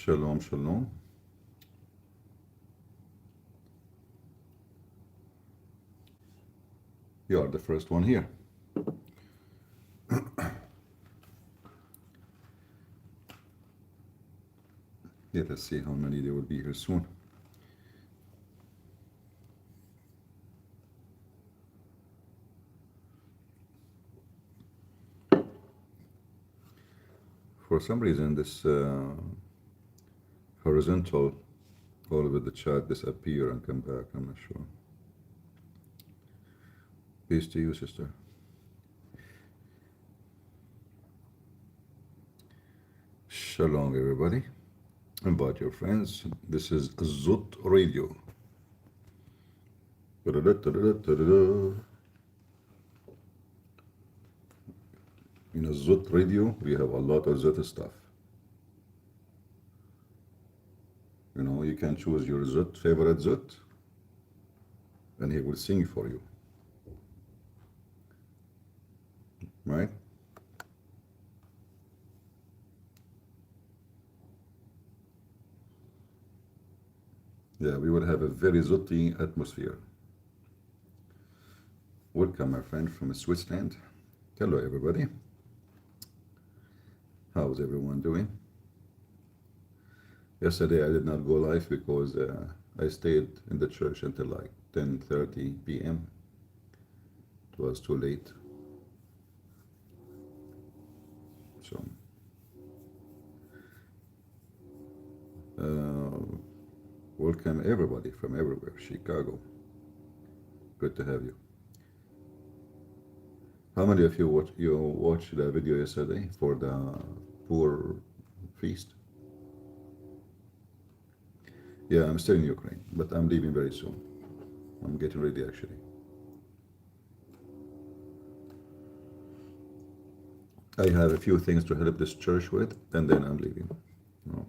Shalom, shalom. You are the first one here. Let us see how many there will be here soon. For some reason, this horizontal all over the chat disappear and come back. I'm not sure. Peace to you, sister. Shalom, everybody. Invite your friends. This is Zut Radio. In a Zut Radio, we have a lot of Zut stuff. You know, you can choose your Zut, favorite Zut, and he will sing for you. Right? Yeah, we will have a very Zutti atmosphere. Welcome, my friend from Switzerland. Hello, everybody. How's everyone doing? Yesterday I did not go live because I stayed in the church until like 10:30 p.m. It was too late. So, welcome everybody from everywhere. Chicago. Good to have you. How many of you watched the video yesterday for the poor feast? Yeah, I'm still in Ukraine, but I'm leaving very soon. I'm getting ready actually. I have a few things to help this church with, and then I'm leaving. No.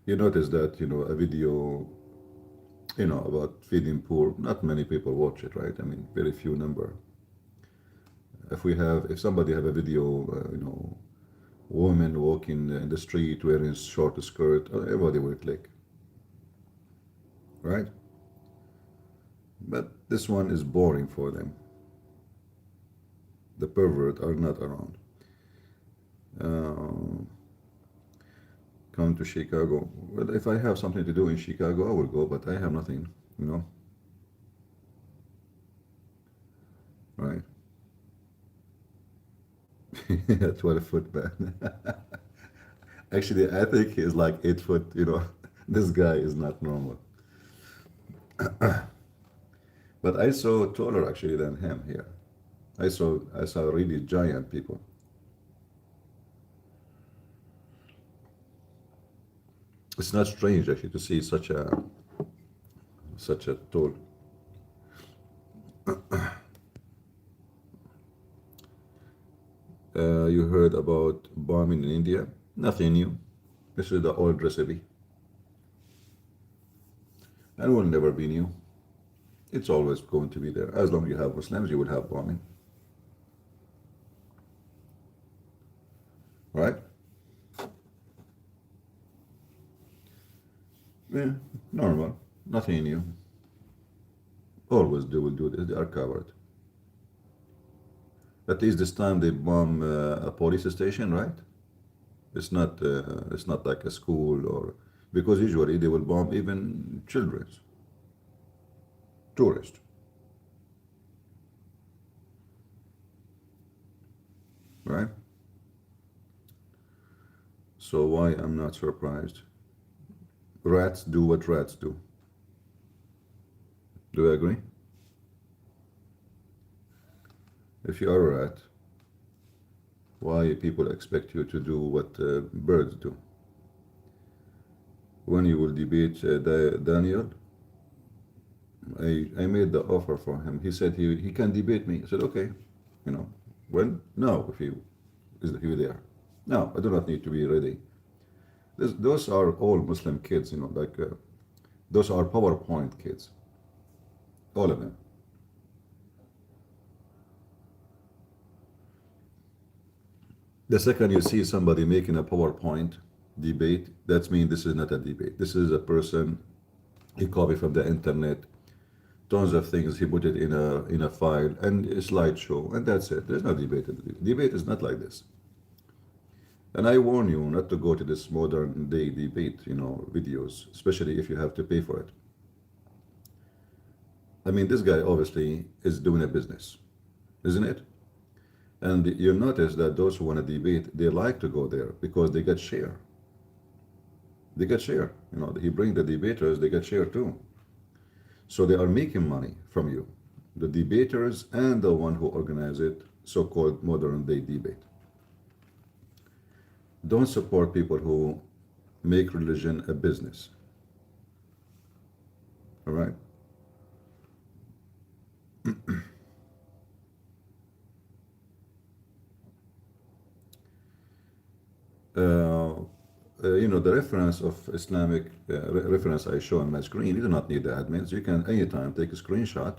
You notice that, a video, about feeding poor, not many people watch it, right? I mean, very few number. If somebody have a video, woman walking in the street wearing short skirt, everybody will click, right? But this one is boring for them. The pervert are not around. Come to Chicago. Well, if I have something to do in Chicago, I will go, but I have nothing, right? 12-foot man. Actually, I think he's like 8 foot, This guy is not normal. But I saw taller actually than him here. I saw really giant people. It's not strange actually to see such a tall. You heard about bombing in India? Nothing new. This is the old recipe. And will never be new. It's always going to be there. As long as you have Muslims, you will have bombing. Right? Yeah, normal. Nothing new. Always they will do this. They are covered. At least this time they bomb a police station, right? It's not like a school or because usually they will bomb even children's tourists, right? So why I'm not surprised? Rats do what rats do. Do you agree? If you are a rat, why people expect you to do what birds do? When you will debate Daniel, I made the offer for him. He said he can debate me. I said, okay, when? No, if he is there. No, I do not need to be ready. Those are all Muslim kids, those are PowerPoint kids. All of them. The second you see somebody making a PowerPoint debate, that means this is not a debate. This is a person, he copied from the internet, tons of things, he put it in a file and a slideshow, and that's it. There's no debate. Debate is not like this. And I warn you not to go to this modern day debate, videos, especially if you have to pay for it. I mean, this guy obviously is doing a business, isn't it? And you notice that those who want to debate, they like to go there because they get share. They get share. He bring the debaters, they get share too. So they are making money from you, the debaters and the one who organize it, so-called modern day debate. Don't support people who make religion a business. All right? The reference of Islamic reference I show on my screen, you do not need the admins. You can anytime take a screenshot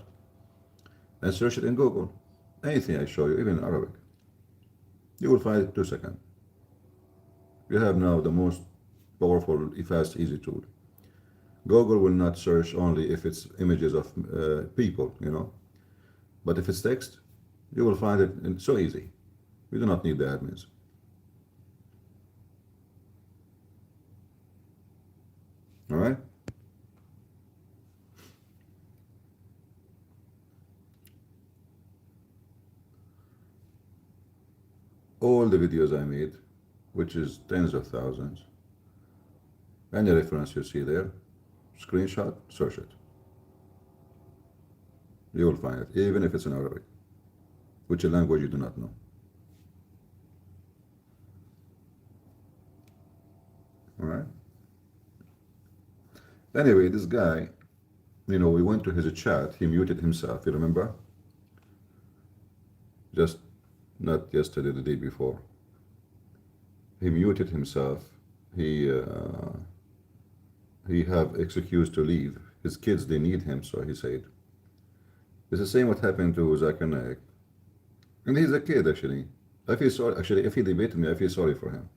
and search it in Google. Anything I show you, even in Arabic, you will find it in 2 seconds. You have now the most powerful, fast, easy tool. Google will not search only if it's images of people, but if it's text, you will find it so easy. You do not need the admins. All right? All the videos I made, which is tens of thousands, any reference you see there, screenshot, search it. You will find it, even if it's in Arabic, which is a language you do not know. All right? Anyway, this guy, we went to his chat, he muted himself, you remember? Just not yesterday, the day before. He muted himself. He have excuse to leave. His kids, they need him, so he said. It's the same what happened to Zakir Naik. And he's a kid, actually. I feel sorry. Actually, if he debated me, I feel sorry for him.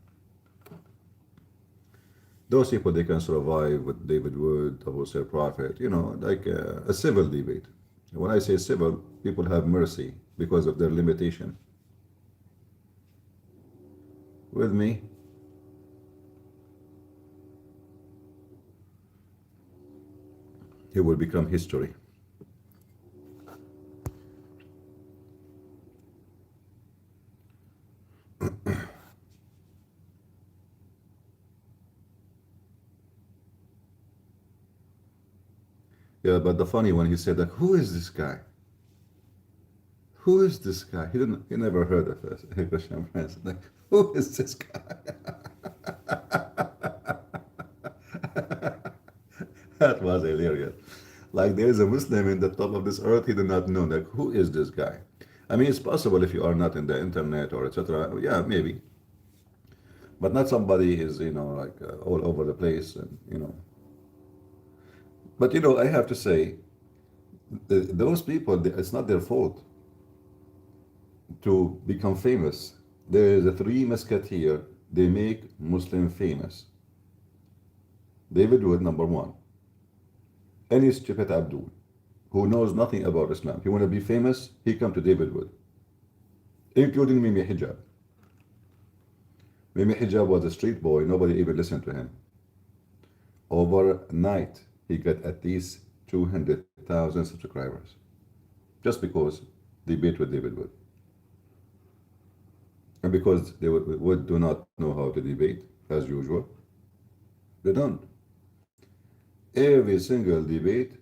Those people, they can survive with David Wood, the wholesale prophet, like a civil debate. When I say civil, people have mercy because of their limitation. With me, he will become history. Yeah, but the funny one, he said, like, who is this guy? Who is this guy? He never heard of us. Christian friends. Like, who is this guy? That was hilarious. Like, there is a Muslim in the top of this earth, he did not know. Like, who is this guy? I mean, it's possible if you are not in the internet or etc. Yeah, maybe. But not somebody is, like all over the place, and. But I have to say, those people, it's not their fault to become famous. There is a 3 musketeers, they make Muslim famous. David Wood, number 1. Any stupid Abdul who knows nothing about Islam, he want to be famous, he come to David Wood, including Mimi Hijab. Mimi Hijab was a street boy, nobody even listened to him. Overnight, he got at least 200,000 subscribers just because debate with David Wood. And because they would do not know how to debate, as usual, they don't. Every single debate,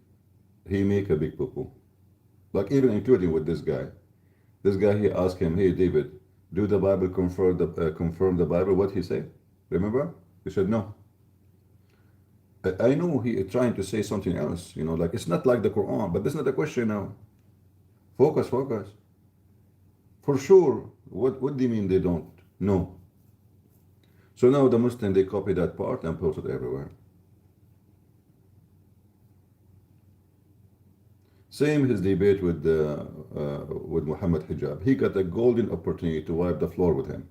he make a big poo-poo. Like even including with this guy. This guy, he asked him, hey David, do the Bible confirm the Bible? What he said? Remember? He said no. I know he trying to say something else, like it's not like the Quran, but that's not the question now. Focus. For sure, what do you mean they don't? No. So now the Muslim, they copy that part and post it everywhere. Same his debate with Muhammad Hijab. He got a golden opportunity to wipe the floor with him.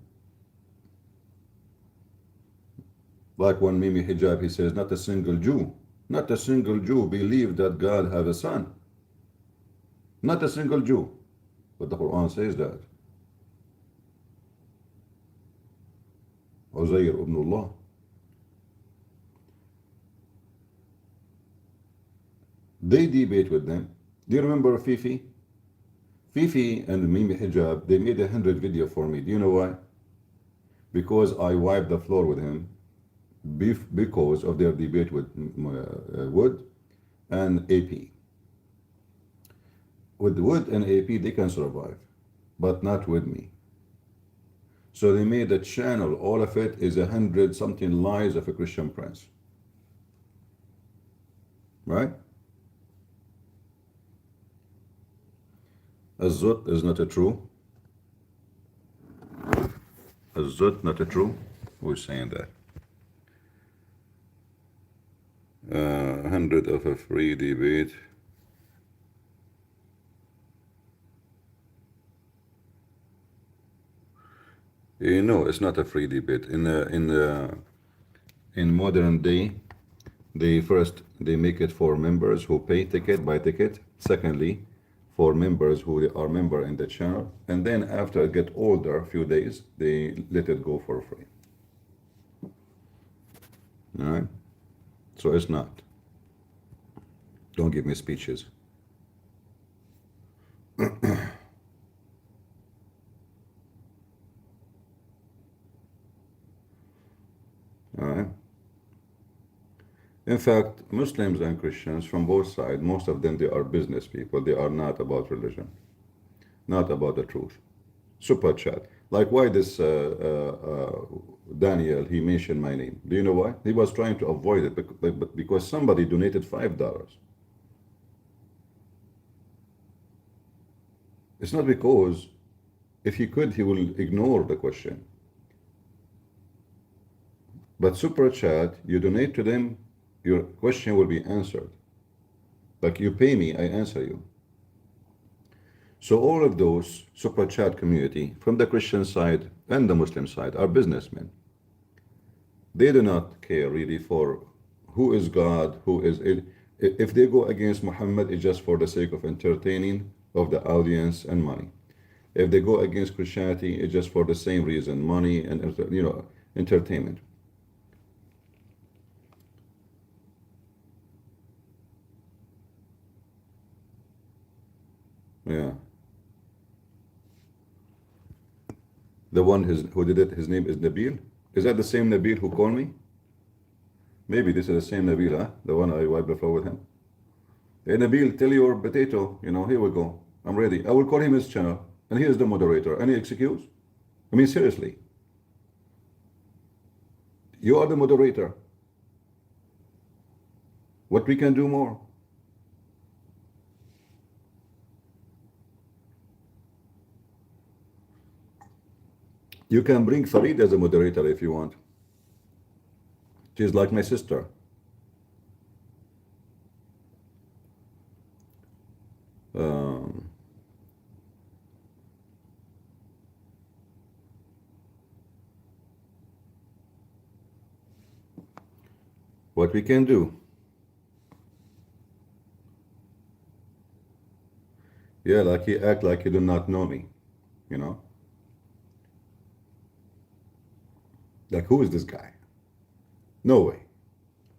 Like when Mimi Hijab, he says, not a single Jew, not a single Jew believed that God have a son. Not a single Jew. But the Quran says that. Uzayr ibn Allah. They debate with them. Do you remember Fifi? Fifi and Mimi Hijab, they made 100 video for me. Do you know why? Because I wiped the floor with him because of their debate with Wood and AP. With Wood and AP, they can survive, but not with me. So they made a channel, all of it is 100 something lies of a Christian prince. Right? Azhar is not a true. Azhar not a true. Who's saying that? 100 of a free debate. No, it's not a free debate. In modern day, they make it for members who pay ticket by ticket. Secondly, for members who are member in the channel, and then after it get older, a few days, they let it go for free. All right. So it's not. Don't give me speeches. All right. In fact, Muslims and Christians from both sides, most of them, they are business people. They are not about religion, not about the truth. Super chat. Like why this Daniel, he mentioned my name. Do you know why? He was trying to avoid it but because somebody donated $5. It's not because if he could, he will ignore the question. But super chat, you donate to them, your question will be answered. Like you pay me, I answer you. So all of those super chat community from the Christian side and the Muslim side are businessmen. They do not care really for who is God, who is it. If they go against Muhammad, it's just for the sake of entertaining of the audience and money. If they go against Christianity, it's just for the same reason, money and entertainment. Yeah. The one who did it, his name is Nabil. Is that the same Nabil who called me? Maybe this is the same Nabil, huh? The one I wiped the floor with him. Hey Nabil, tell your potato, here we go. I'm ready. I will call him his channel. And he is the moderator. Any excuse? I mean, seriously. You are the moderator. What we can do more? You can bring Farid as a moderator if you want. She's like my sister. What we can do? Yeah, like he act like he do not know me, Like, who is this guy? No way.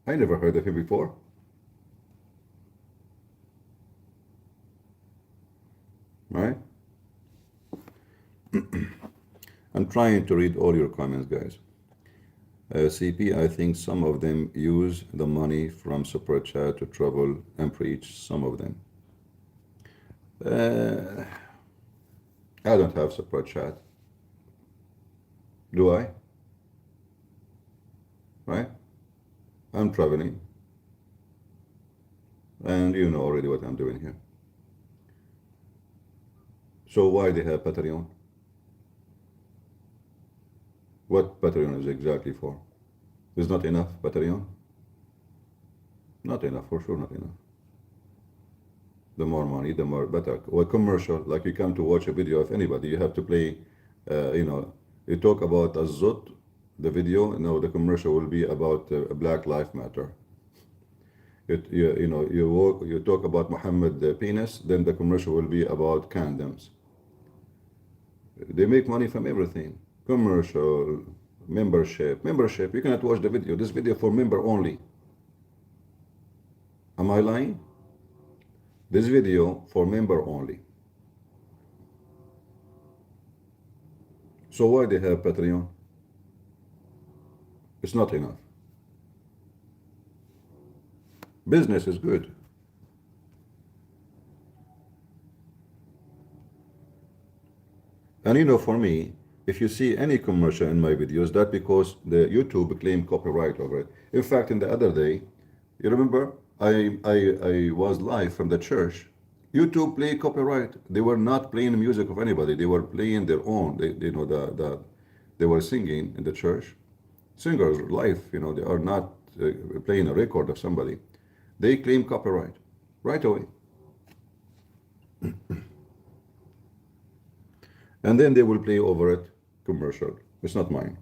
I never heard of him before. Right? I'm trying to read all your comments, guys. CP, I think some of them use the money from Super Chat to travel and preach, some of them. I don't have Super Chat. Do I? Right? I'm traveling. And you know already what I'm doing here. So why they have Patreon? What Patreon is exactly for? Is not enough Patreon? Not enough, for sure not enough. The more money, the more better. Or commercial, like you come to watch a video of anybody, you have to play, you talk about Azhar, the video, no, the commercial will be about Black Lives Matter. You talk about Muhammad penis, then the commercial will be about condoms. They make money from everything. Commercial, membership. You cannot watch the video. This video for member only. Am I lying? This video for member only. So why they have Patreon? It's not enough. Business is good. And for me, if you see any commercial in my videos, that's because the YouTube claimed copyright over it. In fact, in the other day, you remember, I was live from the church. YouTube played copyright. They were not playing the music of anybody. They were playing their own. They were singing in the church. Singers live, they are not playing a record of somebody. They claim copyright right away. And then they will play over it commercial. It's not mine.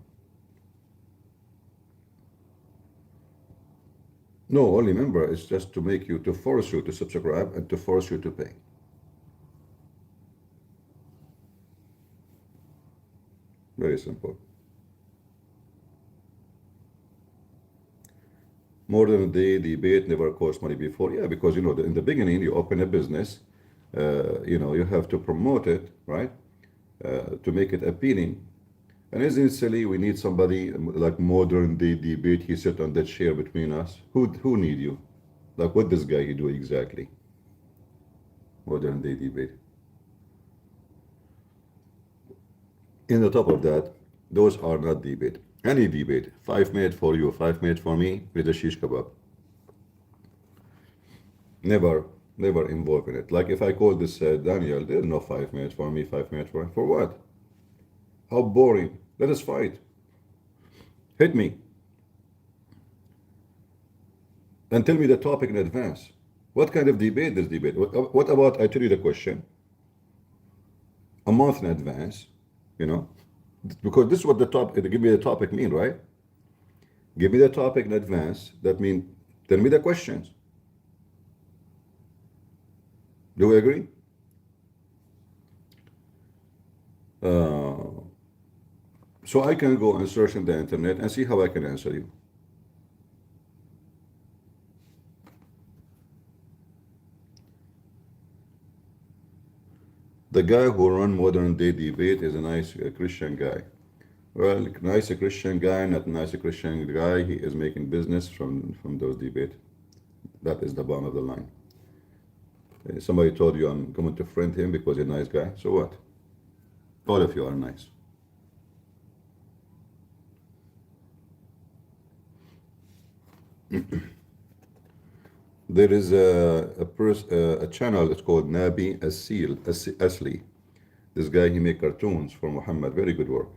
No, only member is just to force you to subscribe and to force you to pay. Very simple. More than a day debate never cost money before. Yeah, because in the beginning you open a business, you have to promote it, right? To make it appealing. And isn't it silly? We need somebody like modern day debate. He sit on that chair between us. Who need you? Like what this guy he do exactly? Modern day debate. In the top of that, those are not debate. Any debate, 5 minutes for you, 5 minutes for me, with a shish kebab. Never involved in it. Like if I call this Daniel, there's no 5 minutes for me, 5 minutes for him. For what? How boring. Let us fight. Hit me. And tell me the topic in advance. What kind of debate is debate? What about I tell you the question a month in advance, because this is what the topic, give me the topic mean, right? Give me the topic in advance. That means tell me the questions. Do we agree? So I can go and search in the internet and see how I can answer you. The guy who run modern day debate is a nice Christian guy. Well, nice Christian guy, not nice Christian guy. He is making business from those debates. That is the bottom of the line. Somebody told you I'm going to friend him because he's a nice guy. So what? All of you are nice. There is a channel that's called Nabi Asli. This guy, he make cartoons for Muhammad. Very good work,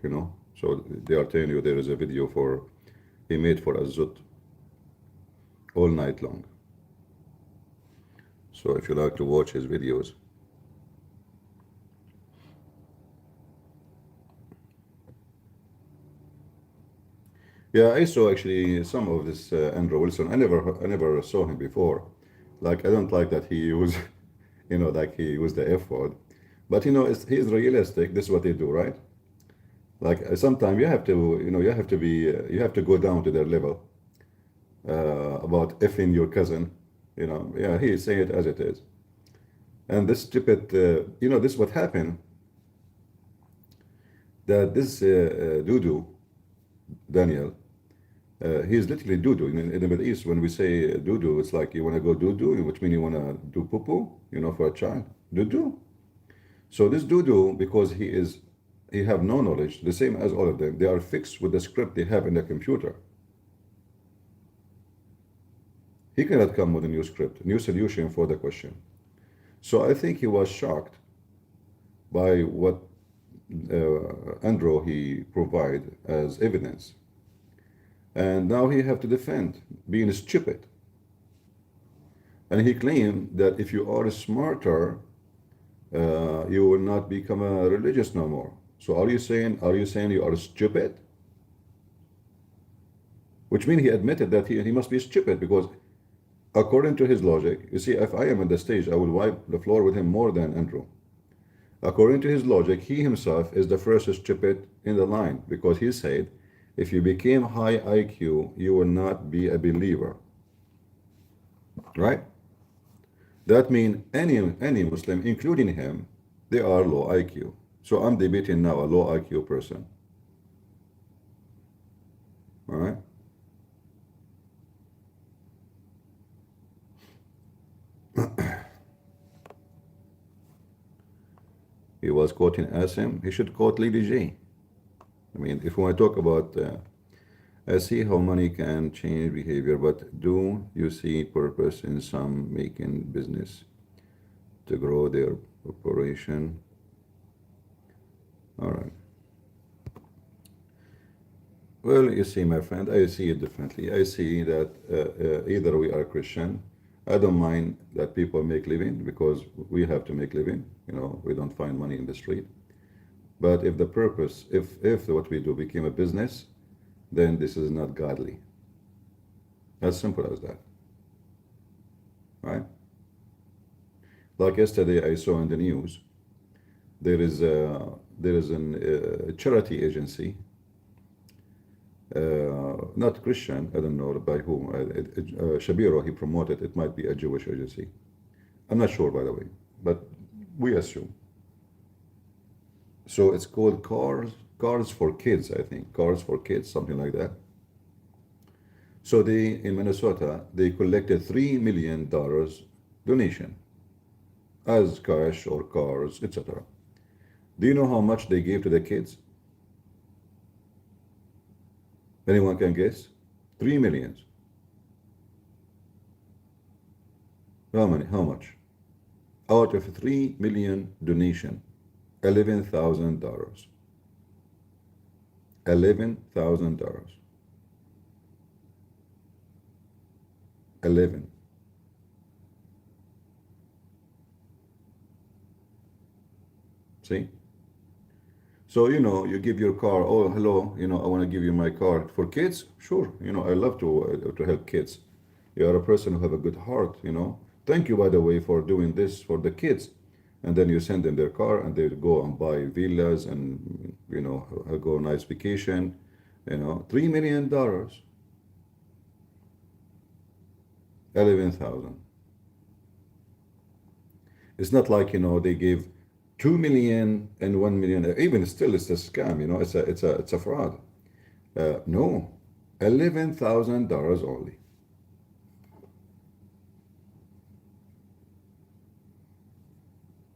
So they are telling you there is a video he made for Azhar all night long. So if you like to watch his videos. Yeah, I saw actually some of this Andrew Wilson. I never saw him before. Like I don't like that he used, like he used the F word. But he's realistic. This is what they do, right? Like sometimes you have to, you have to go down to their level about effing your cousin. Yeah, he say it as it is. And this stupid, this is what happened. That this Dudu, Daniel, he's literally doo-doo. In the Middle East, when we say doo-doo, it's like you want to go doo-doo, which means you want to do poo-poo, for a child. Doo-doo. So this doo-doo, because he have no knowledge, the same as all of them, they are fixed with the script they have in the computer. He cannot come with a new script, new solution for the question. So I think he was shocked by what Andrew he provide as evidence. And now he have to defend being stupid. And he claimed that if you are smarter, you will not become a religious no more. So are you saying you are stupid? which means he admitted that he must be stupid because according to his logic, you see, if I am on the stage, I will wipe the floor with him more than Andrew. According to his logic, he himself is the first stupid in the line because he said, if you became high IQ, you will not be a believer. Right? That means any Muslim, including him, they are low IQ. So I'm debating now a low IQ person. All right? He was quoting Asim. He should quote Lady J. I mean, if we want to talk about, I see how money can change behavior, but do you see purpose in some making business to grow their operation? All right. Well, you see, my friend, I see it differently. I see that either we are Christian. I don't mind that people make living because we have to make living. You know, we don't find money in the street. But if the purpose, if what we do became a business, then this is not godly. As simple as that. Right? Like yesterday, I saw in the news, there is a charity agency, not Christian, I don't know by whom. Shabiro, he promoted it might be a Jewish agency. I'm not sure, by the way, but we assume. So it's called Cars for Kids, I think. Cars for Kids, something like that. So they, in Minnesota, they collected $3 million donation as cash or cars, etc. Do you know how much they gave to the kids? Anyone can guess? 3 million. How many? How much? Out of 3 million donation, $11,000. $11,000. 11. See? So, you know, you give your car, oh, hello, you know, I want to give you my car. For kids, sure, you know, I love to help kids. You are a person who have a good heart, you know. Thank you, by the way, for doing this for the kids. And then you send them their car and they go and buy villas and, you know, go nice vacation, you know. $3 million. 11,000. It's not like, you know, they gave 2 million and 1 million. Even still, it's a scam. You know, it's a fraud. No, $11,000 only.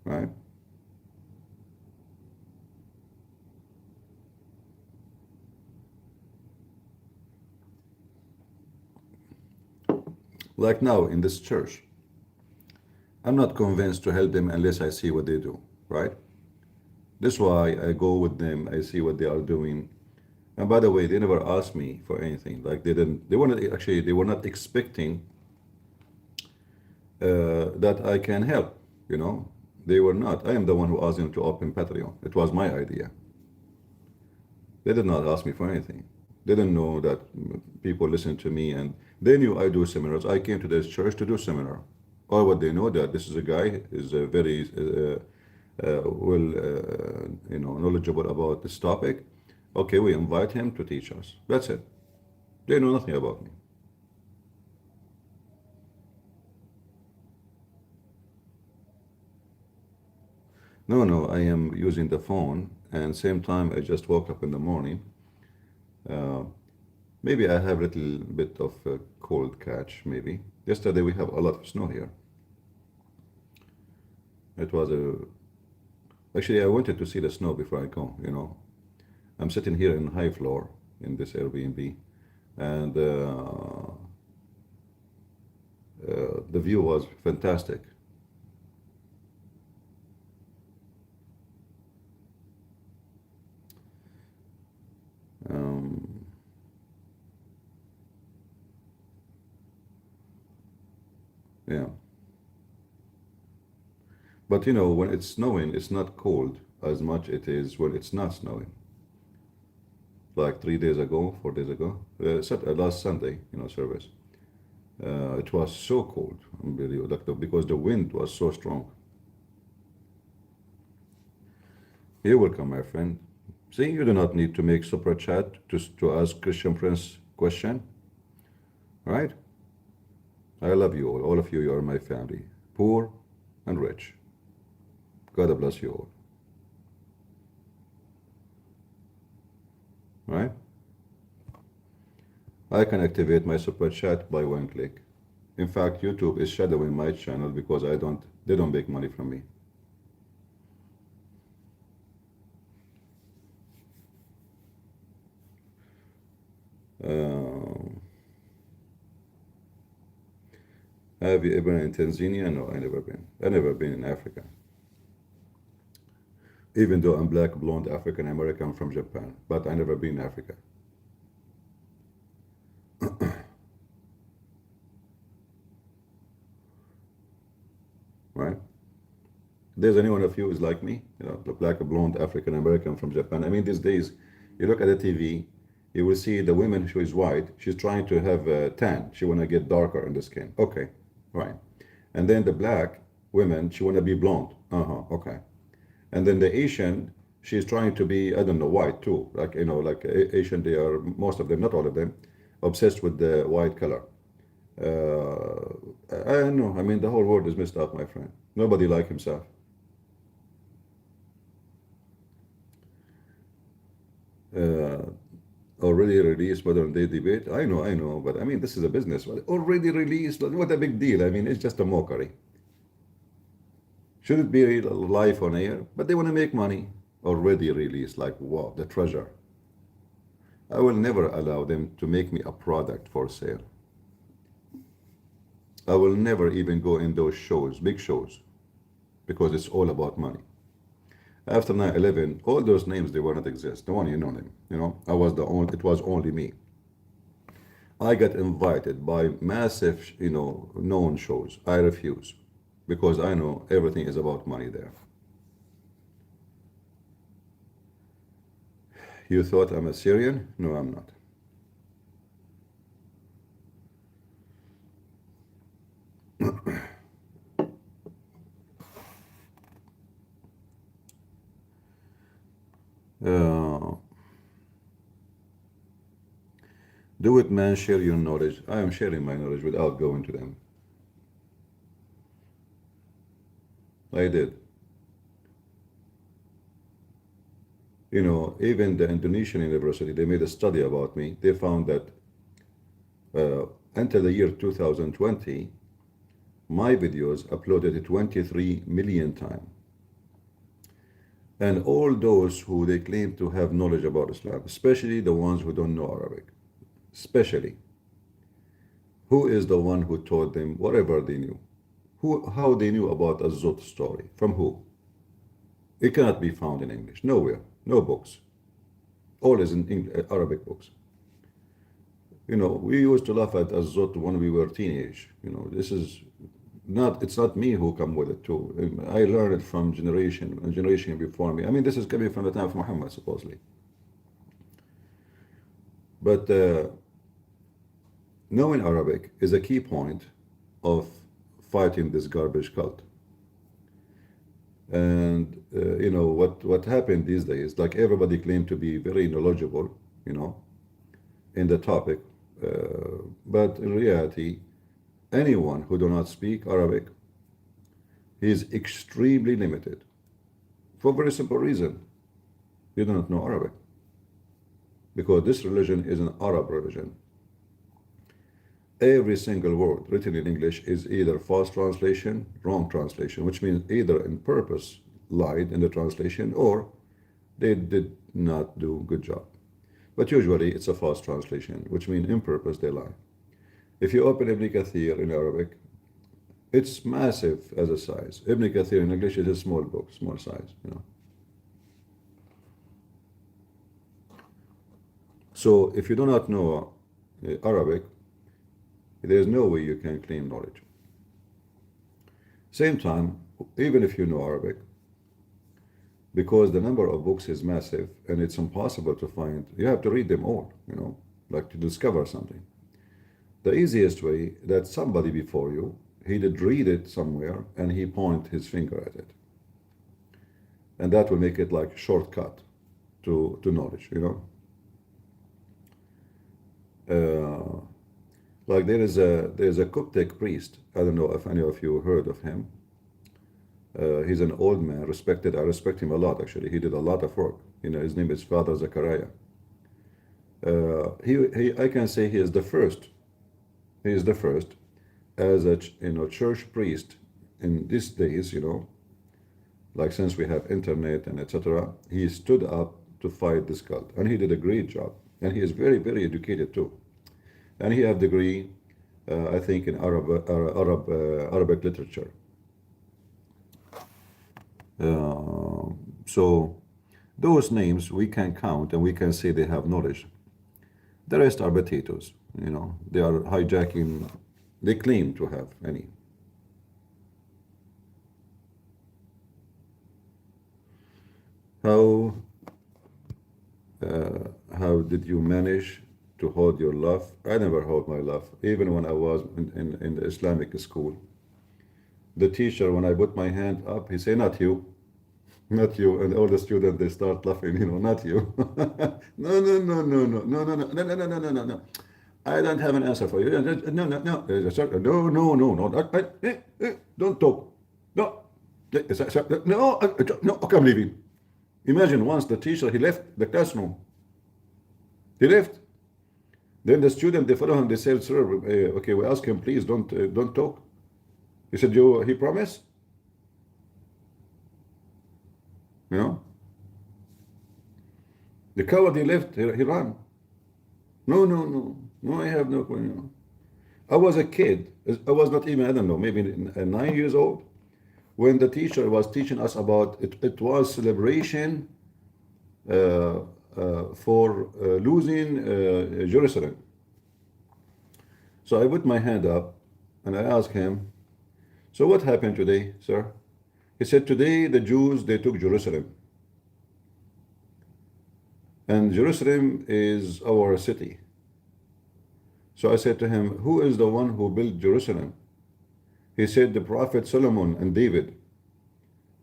Right? Like now in this church, I'm not convinced to help them unless I see what they do. Right? That's why I go with them. I see what they are doing. And by the way, they never asked me for anything. Like they didn't. They were not expecting that I can help. You know, they were not. I am the one who asked them to open Patreon. It was my idea. They did not ask me for anything. They didn't know that people listen to me, and they knew I do seminars. I came to this church to do seminar. Or what they know that this is a guy is a very you know, knowledgeable about this topic. Okay, we invite him to teach us. That's it. They know nothing about me. No, I am using the phone, and same time I just woke up in the morning. Maybe I have a little bit of a cold catch, maybe. Yesterday we have a lot of snow here. It was actually I wanted to see the snow before I go, you know. I'm sitting here in high floor in this Airbnb, and the view was fantastic. Yeah. But you know, when it's snowing, it's not cold as much it is when it's not snowing. like 3 days ago, 4 days ago, last Sunday, service. It was so cold, unbelievable, because the wind was so strong. You're welcome, my friend. See, you do not need to make super chat to ask Christian Prince question, right? I love you all. All of you, you are my family, poor and rich. God bless you all. Right? I can activate my super chat by one click. In fact, YouTube is shadowing my channel because they don't make money from me. Have you ever been in Tanzania? No, I never been. I never been in Africa. Even though I'm black, blonde, African American from Japan, but I never been in Africa. Right? There's any one of you is like me, the black, blonde, African American from Japan. I mean, these days, you look at the TV, you will see the woman who is white, she's trying to have a tan. She want to get darker in the skin. Okay, right. And then the black women, she want to be blonde. Okay. And then the Asian, she's trying to be, I don't know, white too. Like, like Asian, they are, most of them, not all of them, obsessed with the white color. I don't know. I mean, the whole world is messed up, my friend. Nobody like himself. Already released modern day debate. I know, but I mean, this is a business. Already released, what a big deal. I mean, it's just a mockery. Should it be live on air? But they want to make money. Already released, like, wow, the treasure. I will never allow them to make me a product for sale. I will never even go in those shows, big shows, because it's all about money. After 9/11, all those names, they will not exist. No one, you know them. I was it was only me. I got invited by massive, known shows. I refuse because I know everything is about money there. You thought I'm a Syrian? No, I'm not. Do it, man. Share your knowledge. I am sharing my knowledge without going to them. I did. Even the Indonesian university, they made a study about me. They found that until the year 2020, my videos uploaded 23 million times. And all those who they claim to have knowledge about Islam, especially the ones who don't know Arabic, especially, who is the one who taught them whatever they knew? How they knew about a Zut story? From who? It cannot be found in English, nowhere, no books. All is in Arabic books. We used to laugh at Azot when we were teenage. This is not, it's not me who come with it too. I learned it from generation before me. I mean, this is coming from the time of Muhammad, supposedly. But knowing Arabic is a key point of fighting this garbage cult. And what happened these days, like everybody claimed to be very knowledgeable, in the topic, but in reality, anyone who do not speak Arabic is extremely limited for a very simple reason. You do not know Arabic, because this religion is an Arab religion. Every single word written in English is either false translation, wrong translation, which means either in purpose lied in the translation or they did not do a good job. But usually it's a false translation, which means in purpose they lie. If you open Ibn Kathir in Arabic, it's massive as a size. Ibn Kathir in English is a small book, small size, So if you do not know Arabic, there's no way you can claim knowledge. Same time, even if you know Arabic, because the number of books is massive and it's impossible to find. You have to read them all, like to discover something. The easiest way, that somebody before you, he did read it somewhere and he point his finger at it. And that will make it like a shortcut to knowledge, like there's a Coptic priest. I don't know if any of you heard of him. He's an old man, respected. I respect him a lot, actually. He did a lot of work. His name is Father Zakir. I can say he is the first. He is the first as a church priest in these days, like since we have internet and etc. He stood up to fight this cult, and he did a great job. And he is very, very educated too. And he have degree, I think, in Arabic literature. So those names we can count and we can say they have knowledge. The rest are potatoes, they are hijacking, they claim to have any. How did you manage to hold your laugh? I never hold my laugh, even when I was in the Islamic school. The teacher, when I put my hand up, he say, not you, not you, and all the students, they start laughing, not you. No, no, no, no, no, no, no, no, no, no, no, no, no, no, no. I don't have an answer for you. No, no, no, no, no, no, no, don't talk. No, no, no, okay, I'm leaving. Imagine once the teacher, he left the classroom. He left. Then the student, they follow him, they said, sir, okay, we ask him, please don't talk. He said, he promised? The coward, he left, he ran. No, no, no, no, I have no. I was a kid. I was not even, I don't know, maybe 9 years old, when the teacher was teaching us about, it was celebration for losing Jerusalem. So I put my hand up and I asked him, so what happened today, sir? He said, today the Jews, they took Jerusalem. And Jerusalem is our city. So I said to him, who is the one who built Jerusalem? He said, the Prophet Solomon and David.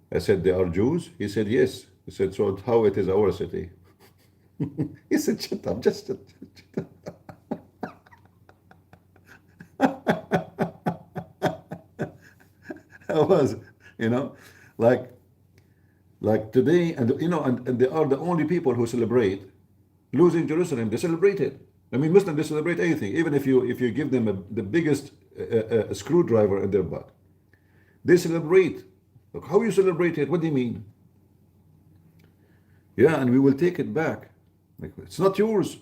I said, they are Jews? He said, yes. He said, so how it is our city? He said, shut up, just shut up. I was, like today, and and they are the only people who celebrate losing Jerusalem. They celebrate it. I mean, Muslims, they celebrate anything, even if you give them the biggest screwdriver in their butt. They celebrate. Look, how you celebrate it? What do you mean? Yeah, and we will take it back. Like, it's not yours.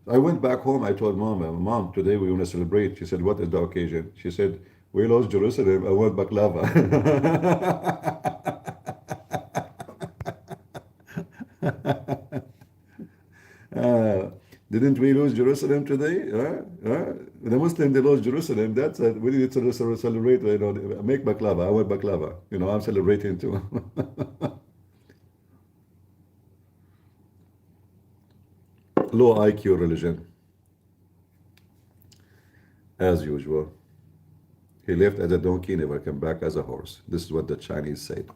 I went back home. I told Mom, today we want to celebrate. She said, what is the occasion? She said, we lost Jerusalem. I want baklava. Didn't we lose Jerusalem today? The Muslim, they lost Jerusalem. That's it. We need to celebrate. Make baklava. I want baklava. I'm celebrating too. Low IQ religion, as usual. He left as a donkey, never came back as a horse. This is what the Chinese said.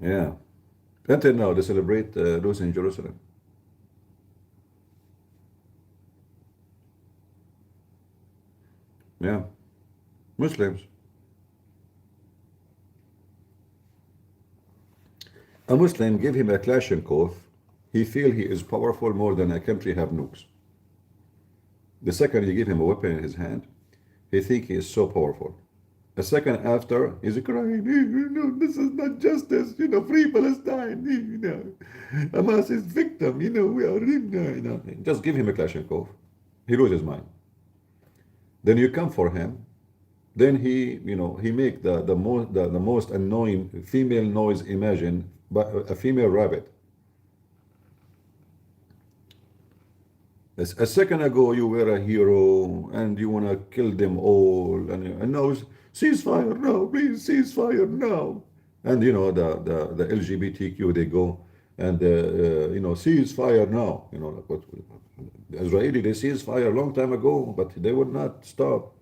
Yeah. Until now, they celebrate losing Jerusalem. Yeah. Muslims. A Muslim give him a Kalashnikov, he feel he is powerful more than a country have nukes. The second you give him a weapon in his hand, he think he is so powerful. A second after, he's crying, no, this is not justice, free Palestine, Hamas is victim, we are, Just give him a Kalashnikov. He loses his mind. Then you come for him, then he make the most annoying female noise imagine, but a female rabbit. A second ago, you were a hero and you want to kill them all, and now ceasefire now, please ceasefire now. And the LGBTQ, they go and ceasefire now. Like what the Israeli, they ceasefire a long time ago, but they would not stop.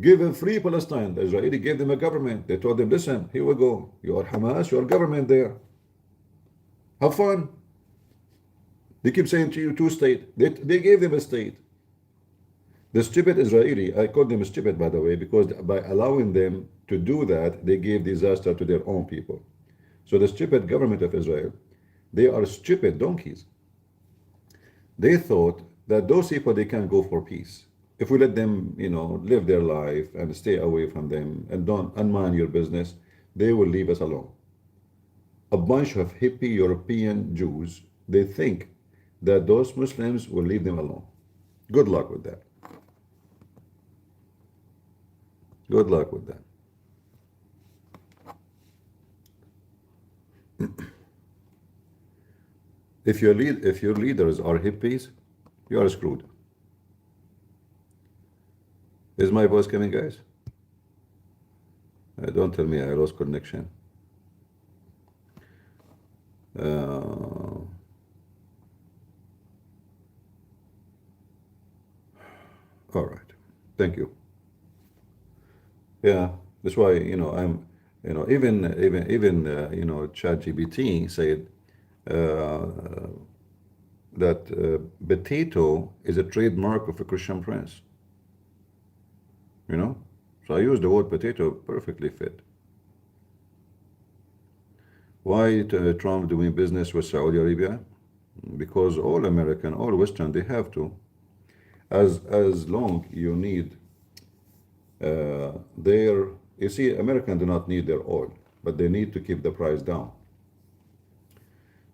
Give a free Palestine. The Israeli gave them a government. They told them, listen, here we go. You are Hamas, you are government there. Have fun. They keep saying to you, two state. They gave them a state. The stupid Israeli, I call them stupid, by the way, because by allowing them to do that, they gave disaster to their own people. So the stupid government of Israel, they are stupid donkeys. They thought that those people, they can go for peace. If we let them, live their life and stay away from them and don't unmind your business, they will leave us alone. A bunch of hippie European Jews, they think that those Muslims will leave them alone. Good luck with that. Good luck with that. If your leaders are hippies, you are screwed. Is my voice coming, guys? Don't tell me I lost connection. All right, thank you. Yeah, that's why I'm even ChatGPT said that potato is a trademark of a Christian prince. So I use the word potato, perfectly fit. Why Trump doing business with Saudi Arabia? Because all American, all Western, they have to. As long you need you see, Americans do not need their oil, but they need to keep the price down.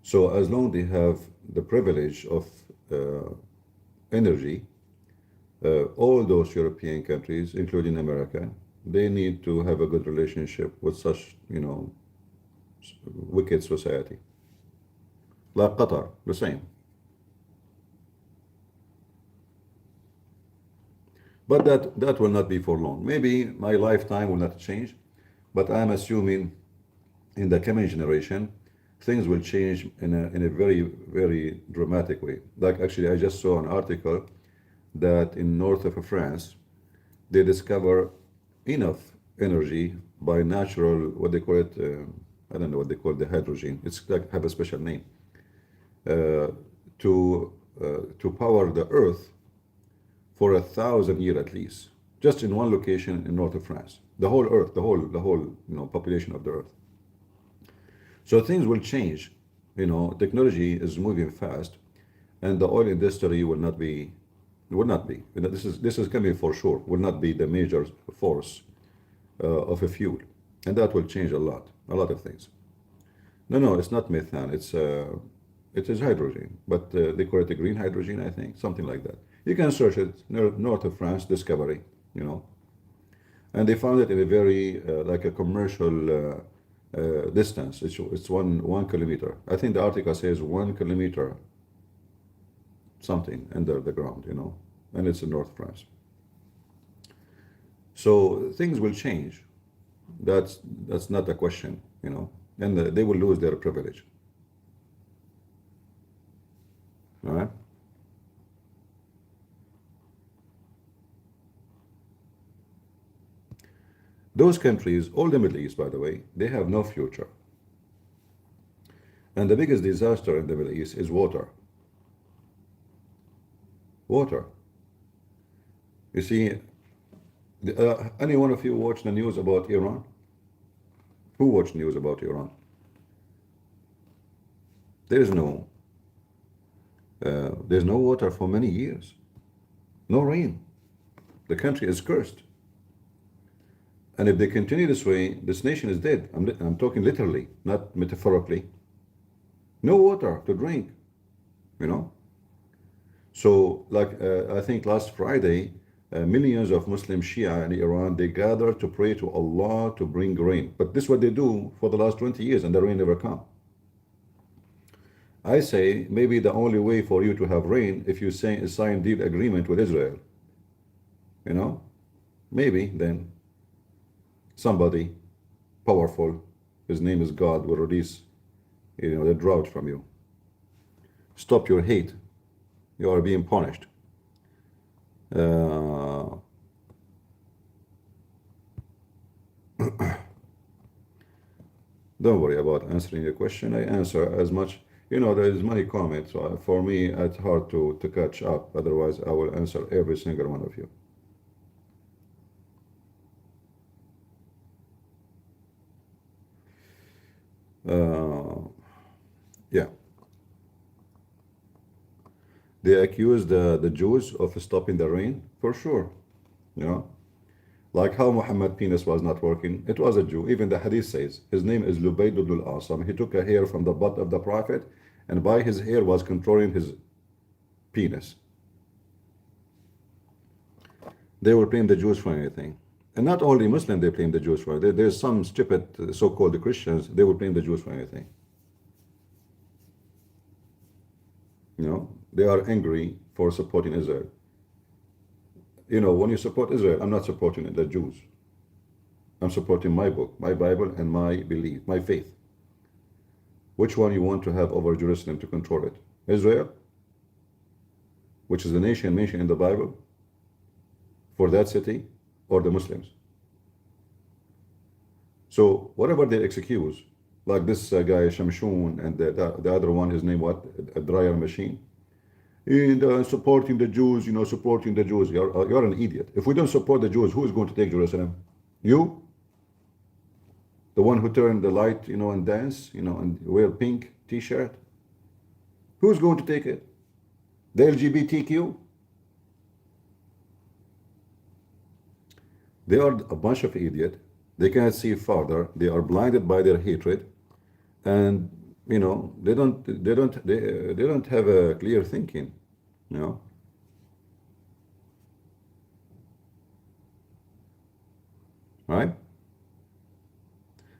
So as long they have the privilege of energy, all those European countries, including America, they need to have a good relationship with such, wicked society. Like Qatar, the same. But that will not be for long. Maybe my lifetime will not change, but I'm assuming in the coming generation, things will change in a very, very dramatic way. Like actually, I just saw an article that in north of France, they discover enough energy by natural, what they call it, I don't know what they call the hydrogen. It's like have a special name to power the Earth for 1,000 years at least, just in one location in north of France. The whole Earth, the whole population of the Earth. So things will change. Technology is moving fast, and the oil industry will not be. This is coming for sure. Will not be the major force of a fuel, and that will change a lot of things. No, it's not methane. It is hydrogen, but they call it a green hydrogen, I think, something like that. You can search it, north of France, discovery, and they found it in a very like a commercial distance. It's 1 kilometer. I think the article says 1 kilometer something under the ground, and it's in North France. So things will change. That's not a question, and they will lose their privilege. All right. Those countries, all the Middle East, by the way, they have no future. And the biggest disaster in the Middle East is water. Water. You see, any one of you watch the news about Iran? Who watched news about Iran? There's no water for many years. No rain. The country is cursed. And if they continue this way, this nation is dead. I'm talking literally, not metaphorically. No water to drink, So, like I think last Friday, millions of Muslim Shia in Iran, they gathered to pray to Allah to bring rain. But this is what they do for the last 20 years, and the rain never come. I say maybe the only way for you to have rain if you say, sign deal agreement with Israel. You know, maybe then somebody powerful, his name is God, will release, the drought from you. Stop your hate. You are being punished. Don't worry about answering your question. I answer as much. There is many comments. So for me, it's hard to catch up. Otherwise, I will answer every single one of you. Yeah. They accuse the Jews of stopping the rain, for sure. You know, like how Muhammad penis was not working. It was a Jew. Even the hadith says his name is Lubayd ibn al-Asam. He took a hair from the butt of the Prophet, and by his hair was controlling his penis. They will blame the Jews for anything. And not only Muslim, they blame the Jews for it. There's some stupid so-called Christians, they will blame the Jews for anything. They are angry for supporting Israel. When you support Israel, I'm not supporting the Jews. I'm supporting my book, my Bible, and my belief, my faith. Which one you want to have over Jerusalem to control it? Israel, which is the nation mentioned in the Bible, for that city, or the Muslims? So whatever they excuse, like this guy Shamshun, and the other one, his name what? A dryer machine. And supporting the Jews, supporting the Jews. You're an idiot. If we don't support the Jews, who is going to take Jerusalem? You? The one who turned the light, and dance, and wear pink t-shirt? Who's going to take it? The LGBTQ? They are a bunch of idiots. They cannot see farther. They are blinded by their hatred, and they don't have a clear thinking. Right?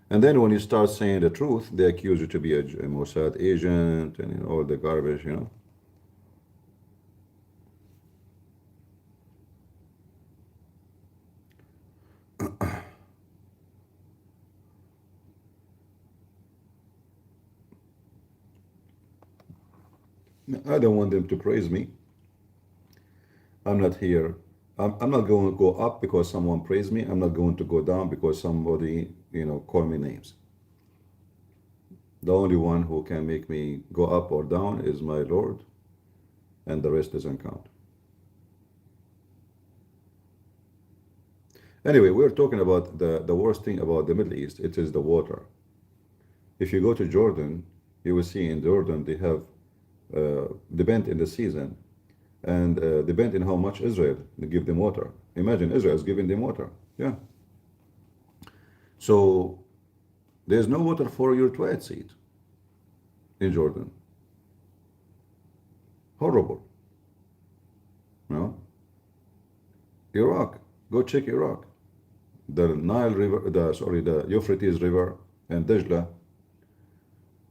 And then when you start saying the truth, they accuse you to be a Mossad agent and all the garbage. I don't want them to praise me. I'm not here. I'm not going to go up because someone praised me. I'm not going to go down because somebody, call me names. The only one who can make me go up or down is my Lord, and the rest doesn't count. Anyway, we're talking about the worst thing about the Middle East. It is the water. If you go to Jordan, you will see in Jordan they have depend in the season, and depend in how much Israel give them water. Imagine Israel is giving them water. Yeah. So there's no water for your toilet seat in Jordan. Horrible. Iraq. Go check Iraq. The Nile River, the Euphrates River and Dajla,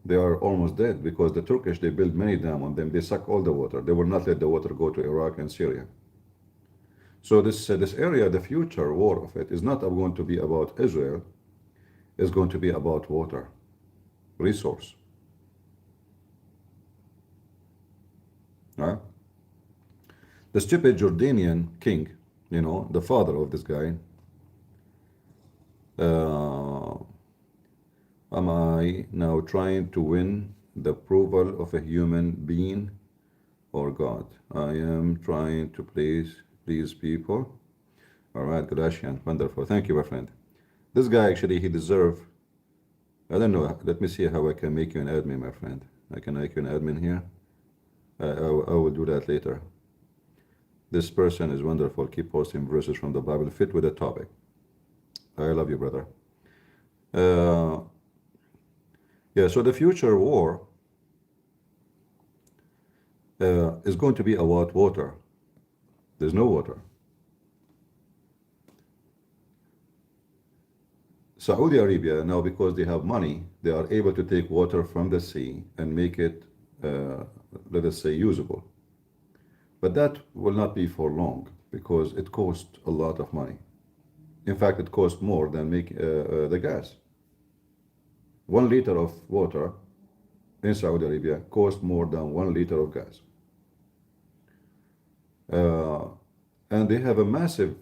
they are almost dead because the Turkish, they built many dams on them. They suck all the water. They will not let the water go to Iraq and Syria. So this area, the future war of it is not going to be about Israel. It's going to be about water, resource. Right? The stupid Jordanian king, the father of this guy, am I now trying to win the approval of a human being or God? I am trying to please people. All right, Gracian, wonderful. Thank you, my friend. This guy actually, he deserves, I don't know, let me see how I can make you an admin, my friend. I can make you an admin here. I will do that later. This person is wonderful. Keep posting verses from the Bible fit with the topic. I love you, brother. Yeah, so the future war is going to be about water. There's no water. Saudi Arabia, now because they have money, they are able to take water from the sea and make it let us say, usable. But that will not be for long because it costs a lot of money. In fact, it costs more than the gas. 1 liter of water in Saudi Arabia costs more than 1 liter of gas. And they have a massive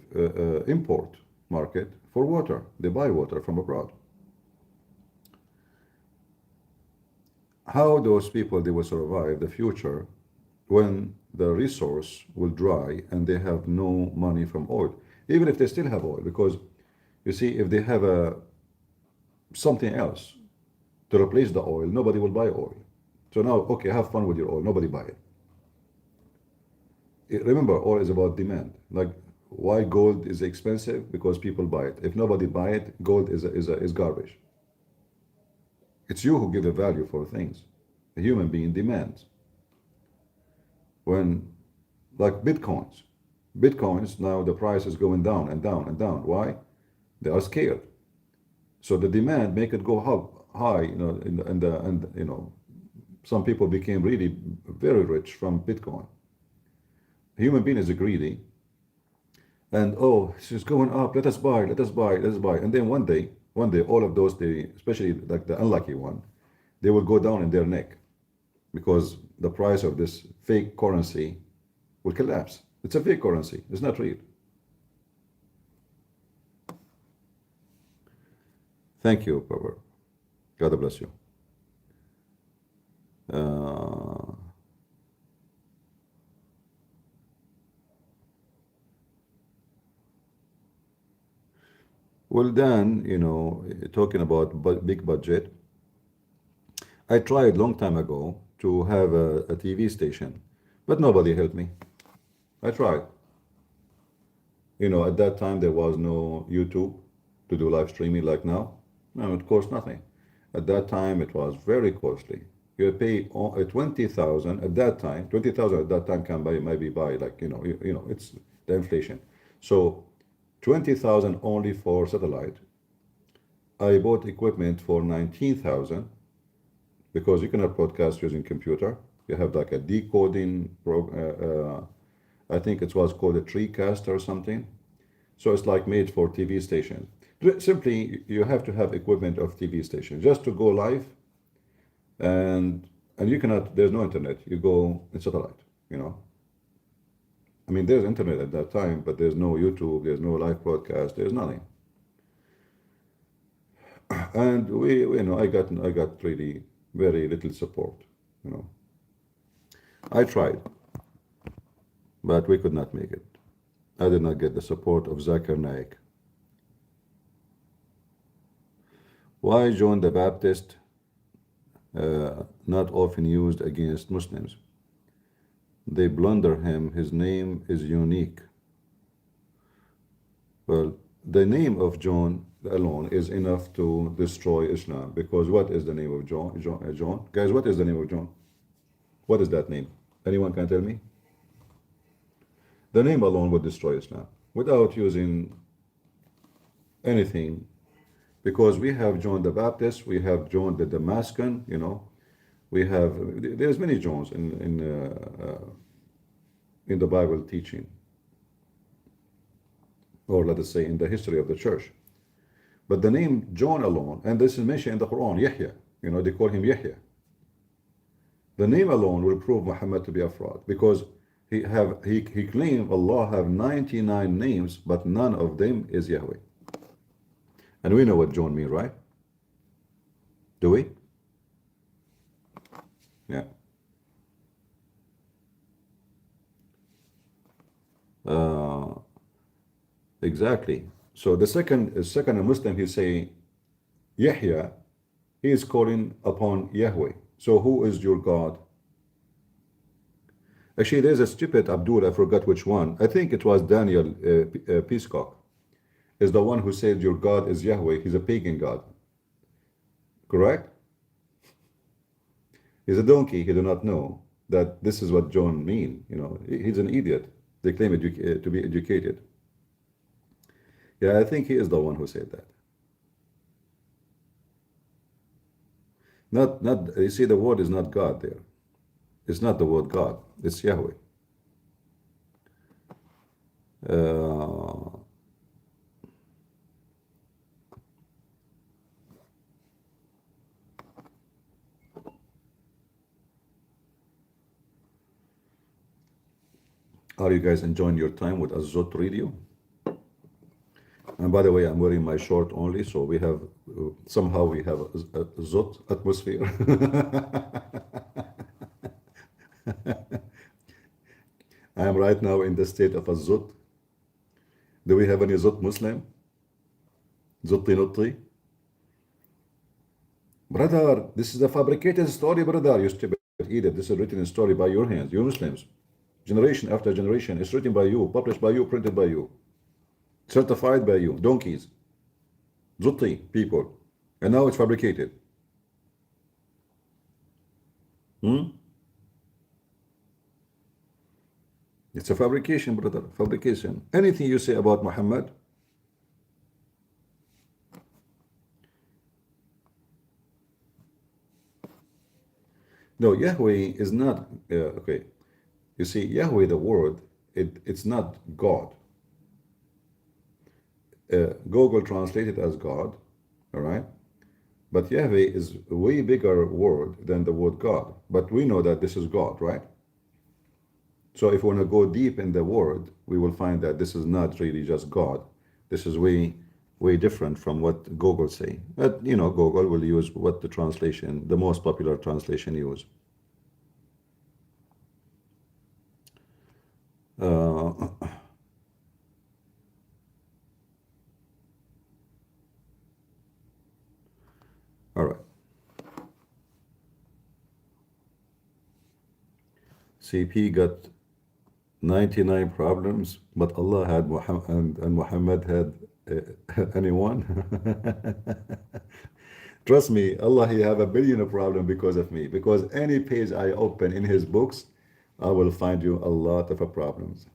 import market for water. They buy water from abroad. How those people they will survive the future when the resource will dry and they have no money from oil, even if they still have oil, because you see, if they have something else to replace the oil, nobody will buy oil. So now, okay, have fun with your oil, nobody buy it. Remember, oil is about demand. Like, why gold is expensive? Because people buy it. If nobody buy it, gold is garbage. It's you who give the value for things. A human being demands. When, like Bitcoins now the price is going down and down and down. Why? They are scared. So the demand make it go high, you know, and you know, some people became really very rich from Bitcoin. A human being is greedy, and oh, it's going up. Let us buy. Let us buy. Let us buy. And then one day, all of those, especially like the unlucky one, they will go down in their neck because the price of this fake currency will collapse. It's a fake currency. It's not real. Thank you, Power. God bless you. Well, then, you know, talking about big budget, I tried long time ago to have a TV station, but nobody helped me. I tried. You know, at that time there was no YouTube to do live streaming like now. No, it cost nothing. At that time it was very costly. You pay 20,000 at that time. 20,000 at that time can buy maybe buy like you know it's the inflation. So 20,000 only for satellite. I bought equipment for 19,000 because you cannot broadcast using computer. You have like a decoding program. I think it was called a TreeCast or something. So it's like made for TV station. Simply, you have to have equipment of TV station just to go live, and you cannot. There's no internet. You go in satellite. You know. I mean, there's internet at that time, but there's no YouTube. There's no live broadcast. There's nothing. And you know, I got really very little support. You know, I tried, but we could not make it. I did not get the support of Zakir Naik. Why John the Baptist not often used against Muslims? They blunder him. His name is unique. Well, the name of John alone is enough to destroy Islam, because what is the name of John? John? Guys, what is the name of John? What is that name? Anyone can tell me? The name alone would destroy Islam without using anything, because we have John the Baptist, we have John the Damascus, you know, there's many Johns in the Bible teaching, or let us say in the history of the church. But the name John alone, and this is mentioned in the Quran, Yahya, you know, they call him Yahya. The name alone will prove Muhammad to be a fraud, because he claimed Allah have 99 names, but none of them is Yahweh. And we know what John means, right? Do we? Yeah. Exactly. So the second Muslim, he say Yahya, he is calling upon Yahweh. So who is your God? Actually, there's a stupid Abdul, I forgot which one. I think it was Daniel Peacock, is the one who said your God is Yahweh. He's a pagan God. Correct? He's a donkey. He do not know that this is what John mean. You know, he's an idiot. They claim to be educated. Yeah, I think he is the one who said that. Not. You see, the word is not God there. It's not the word God, it's Yahweh. Uh, are you guys enjoying your time with Azot Radio? And by the way, I'm wearing my short only, so we have somehow we have a Zot atmosphere. I am right now in the state of a Zot. Do we have any Zot Muslim? Zotti Nutti? Brother, this is a fabricated story, brother. You stupid idiot. This is written in story by your hands, you Muslims. Generation after generation. It's written by you, published by you, printed by you, certified by you. Donkeys. Zotti people. And now it's fabricated. It's a fabrication, brother. Fabrication. Anything you say about Muhammad, no, Yahweh is not, okay. You see, Yahweh, the word, it's not God. Google translated as God, all right? But Yahweh is a way bigger word than the word God. But we know that this is God, right? So if we want to go deep in the word, we will find that this is not really just God. This is way different from what Google say. But you know, Google will use what the translation, the most popular translation use. All right. CP got 99 problems, but Allah had Muhammad, and Muhammad had anyone. Trust me, Allah, he have a billion of problems because of me. Because any page I open in his books, I will find you a lot of problems.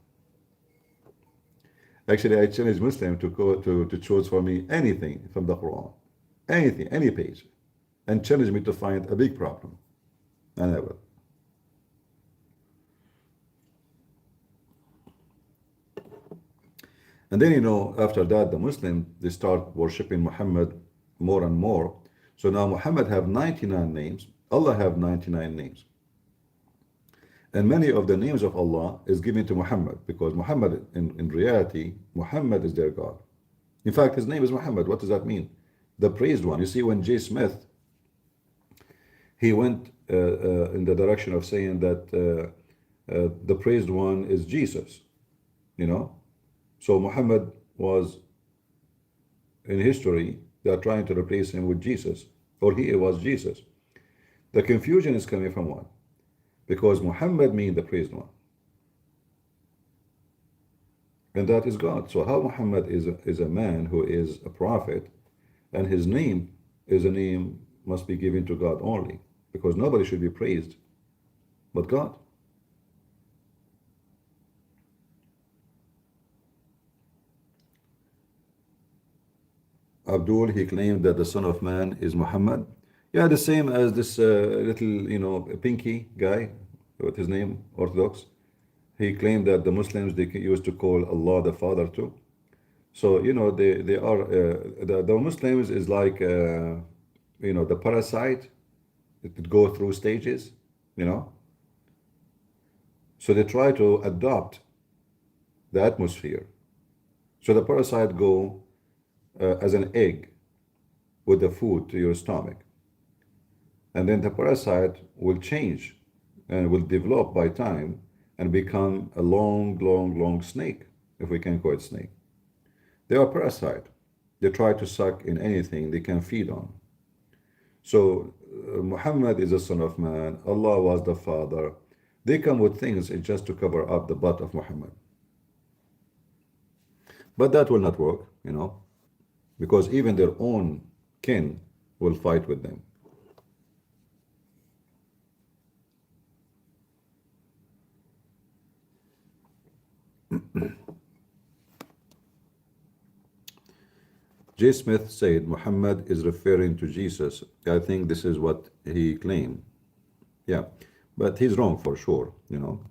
Actually, I challenge Muslim to go to choose for me anything from the Quran, anything, any page, and challenge me to find a big problem, and I will. And then, you know, after that, the Muslim, they start worshipping Muhammad more and more. So now Muhammad have 99 names. Allah have 99 names. And many of the names of Allah is given to Muhammad because Muhammad, in reality, Muhammad is their God. In fact, his name is Muhammad. What does that mean? The praised one. You see, when J. Smith, he went in the direction of saying that the praised one is Jesus, you know? So Muhammad was, in history, they are trying to replace him with Jesus, or he was Jesus. The confusion is coming from what? Because Muhammad means the praised one. And that is God. So how Muhammad is a man who is a prophet, and his name is a name must be given to God only, because nobody should be praised but God. Abdul, he claimed that the Son of Man is Muhammad. Yeah, the same as this little, you know, pinky guy, what his name, Orthodox. He claimed that the Muslims, they used to call Allah the Father too. So, you know, they are, the Muslims is like, you know, the parasite. It could go through stages, you know. So they try to adopt the atmosphere. So the parasite go as an egg with the food to your stomach. And then the parasite will change and will develop by time and become a long snake, if we can call it snake. They are parasite. They try to suck in anything they can feed on. So Muhammad is the Son of Man. Allah was the Father. They come with things just to cover up the butt of Muhammad. But that will not work, you know, because even their own kin will fight with them. J. Smith said Muhammad is referring to Jesus. I think this is what he claimed. Yeah. But he's wrong for sure, you know.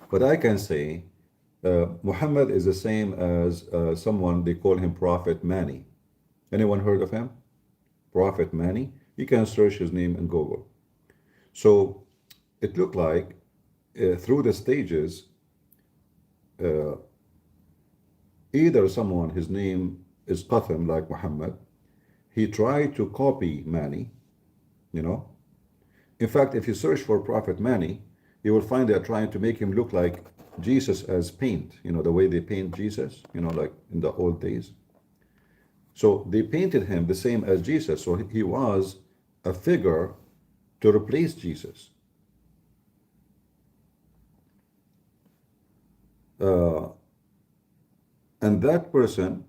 But I can say Muhammad is the same as someone, they call him Prophet Mani. Anyone heard of him? Prophet Mani? You can search his name in Google. So it looked like through the stages, uh, either someone, his name is Qatham, like Muhammad, he tried to copy Mani, you know. In fact, if you search for Prophet Mani, you will find they're trying to make him look like Jesus as paint, you know, the way they paint Jesus, you know, like in the old days. So they painted him the same as Jesus. So he was a figure to replace Jesus. And that person,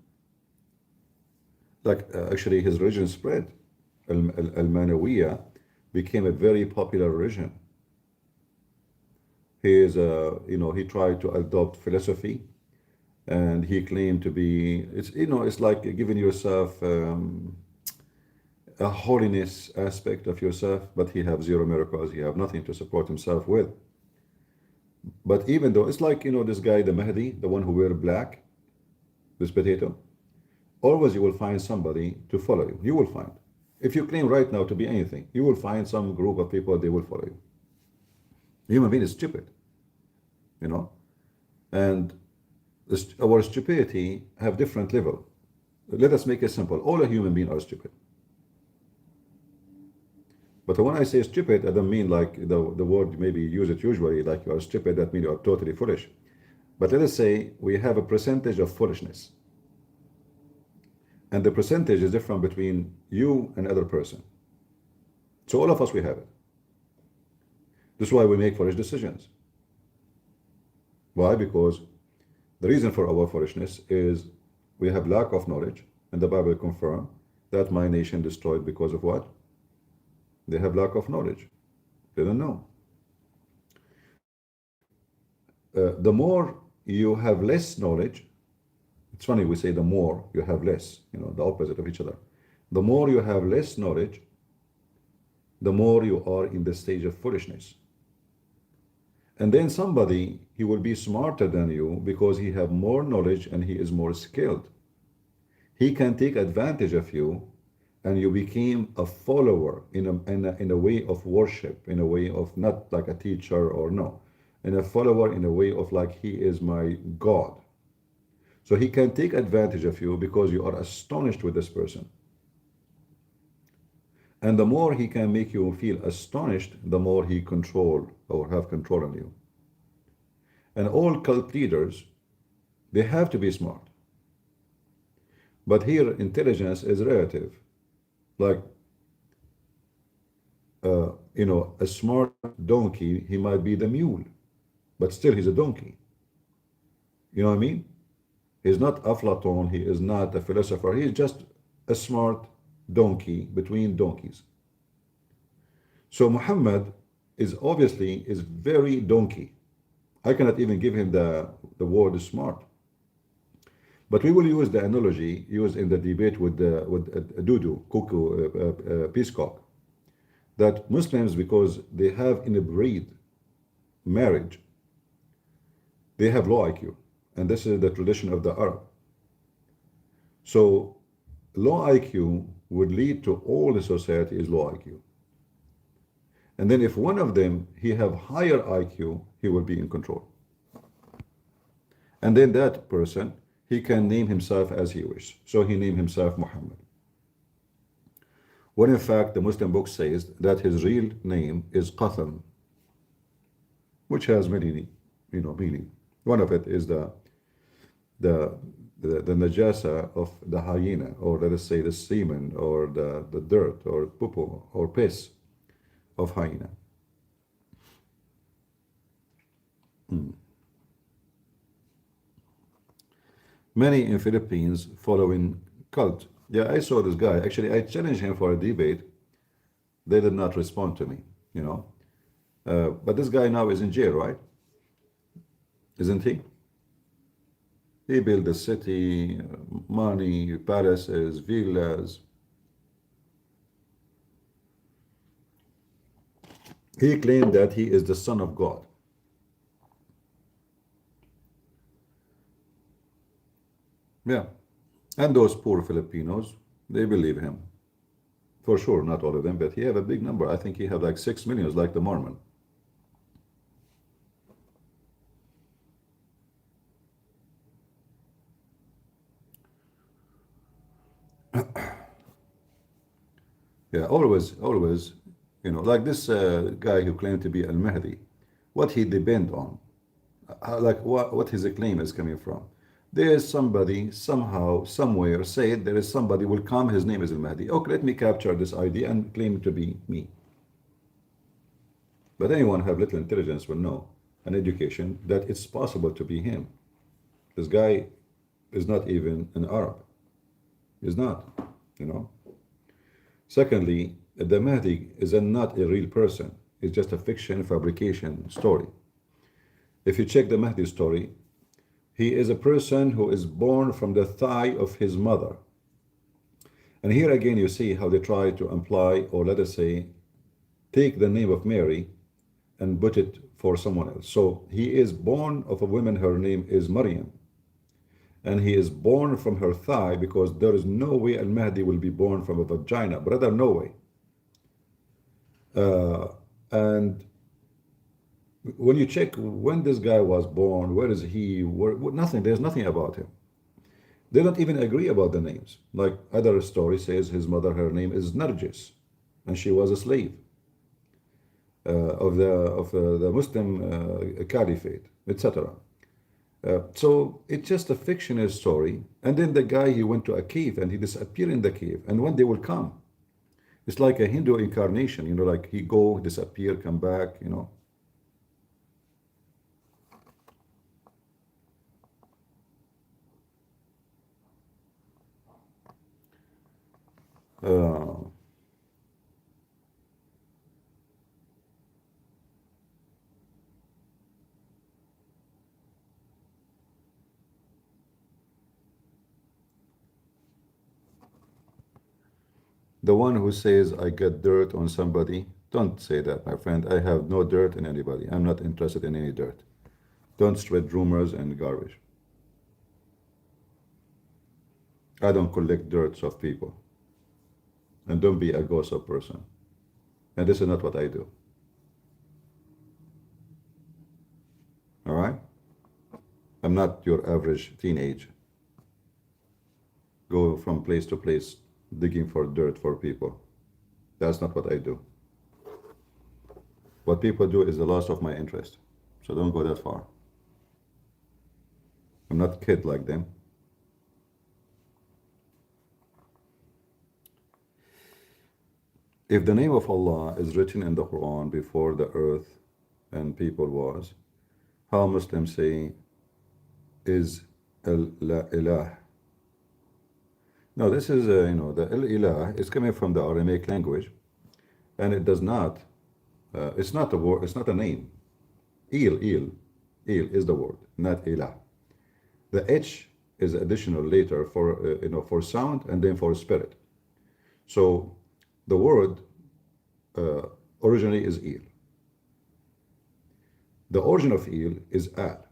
like actually his religion spread. Al-Manawiya became a very popular religion. He is, you know, he tried to adopt philosophy, and he claimed to be, it's, you know, it's like giving yourself a holiness aspect of yourself, but he have zero miracles. He have nothing to support himself with. But even though it's like, you know, this guy, the Mahdi, the one who wear black, this potato, always you will find somebody to follow you. You will find. If you claim right now to be anything, you will find some group of people, they will follow you. Human being is stupid, you know, and our stupidity have different level. Let us make it simple. All a human being are stupid. But when I say stupid, I don't mean like the word maybe use it usually, like you are stupid, that means you are totally foolish. But let us say we have a percentage of foolishness. And the percentage is different between you and other person. So all of us, we have it. This is why we make foolish decisions. Why? Because the reason for our foolishness is we have lack of knowledge, and the Bible confirms that my nation destroyed because of what? They have lack of knowledge. They don't know. The more you have less knowledge, it's funny, we say the more you have less, you know, the opposite of each other. The more you have less knowledge, the more you are in the stage of foolishness. And then somebody, he will be smarter than you because he have more knowledge and he is more skilled. He can take advantage of you, and you became a follower in a way of worship, in a way of not like a teacher or no, in a follower in a way of like he is my God. So he can take advantage of you because you are astonished with this person. And the more he can make you feel astonished, the more he control or have control on you. And all cult leaders, they have to be smart. But here, intelligence is relative. Like, you know, a smart donkey, he might be the mule, but still he's a donkey. You know what I mean? He's not Aflaton, he is not a philosopher, he's just a smart donkey between donkeys. So Muhammad is obviously is very donkey. I cannot even give him the word smart. But we will use the analogy used in the debate with Dudu, Cuckoo, Peacock, that Muslims, because they have inbreed marriage, they have low IQ. And this is the tradition of the Arab. So low IQ would lead to all the society is low IQ. And then if one of them, he have higher IQ, he will be in control. And then that person, he can name himself as he wishes. So he named himself Muhammad. When in fact the Muslim book says that his real name is Qatham, which has many, you know, meaning. One of it is the najasa of the hyena, or let us say the semen, or the dirt, or poo or piss of hyena. Many in Philippines following cult. Yeah, I saw this guy. Actually, I challenged him for a debate. They did not respond to me, you know. But this guy now is in jail, right? Isn't he? He built a city, money, palaces, villas. He claimed that he is the son of God. Yeah. And those poor Filipinos, they believe him. For sure, not all of them, but he have a big number. I think he have like 6 million, like the Mormon. Yeah, always, like this guy who claimed to be Al-Mahdi, what he depend on, like what his claim is coming from. There is somebody, somehow, somewhere, said there is somebody will come, his name is Al-Mahdi. Okay, let me capture this idea and claim it to be me. But anyone have little intelligence will know, and education, that it's possible to be him. This guy is not even an Arab. He's not, you know. Secondly, the Mahdi is not a real person. It's just a fiction fabrication story. If you check the Mahdi story, he is a person who is born from the thigh of his mother. And here again you see how they try to imply, or let us say, take the name of Mary and put it for someone else. So he is born of a woman, her name is Maryam. And he is born from her thigh, because there is no way Al-Mahdi will be born from a vagina. Brother, no way. And when you check when this guy was born, where is he, nothing, there's nothing about him. They don't even agree about the names. Like other story says his mother, her name is Nargis, and she was a slave of the Muslim caliphate, etc. So it's just a fictional story. And then the guy, he went to a cave and he disappeared in the cave. And when they will come, it's like a Hindu incarnation, like he go, disappear, come back. Uh, the one who says I get dirt on somebody, don't say that, my friend. I have no dirt in anybody. I'm not interested in any dirt. Don't spread rumors and garbage. I don't collect dirts of people. And don't be a gossip person. And this is not what I do. All right? I'm not your average teenage. Go from place to place digging for dirt for people. That's not what I do. What people do is the loss of my interest. So don't go that far. I'm not a kid like them. If the name of Allah is written in the Quran before the earth and people was, how Muslims say is Al-Ilah? No, this is, the Al-Ilah is coming from the Aramaic language, and it does not, it's not a word, it's not a name. Il is the word, not Ilah. The H is additional later for, for sound and then for spirit. So the word originally is Il. The origin of Il is Al.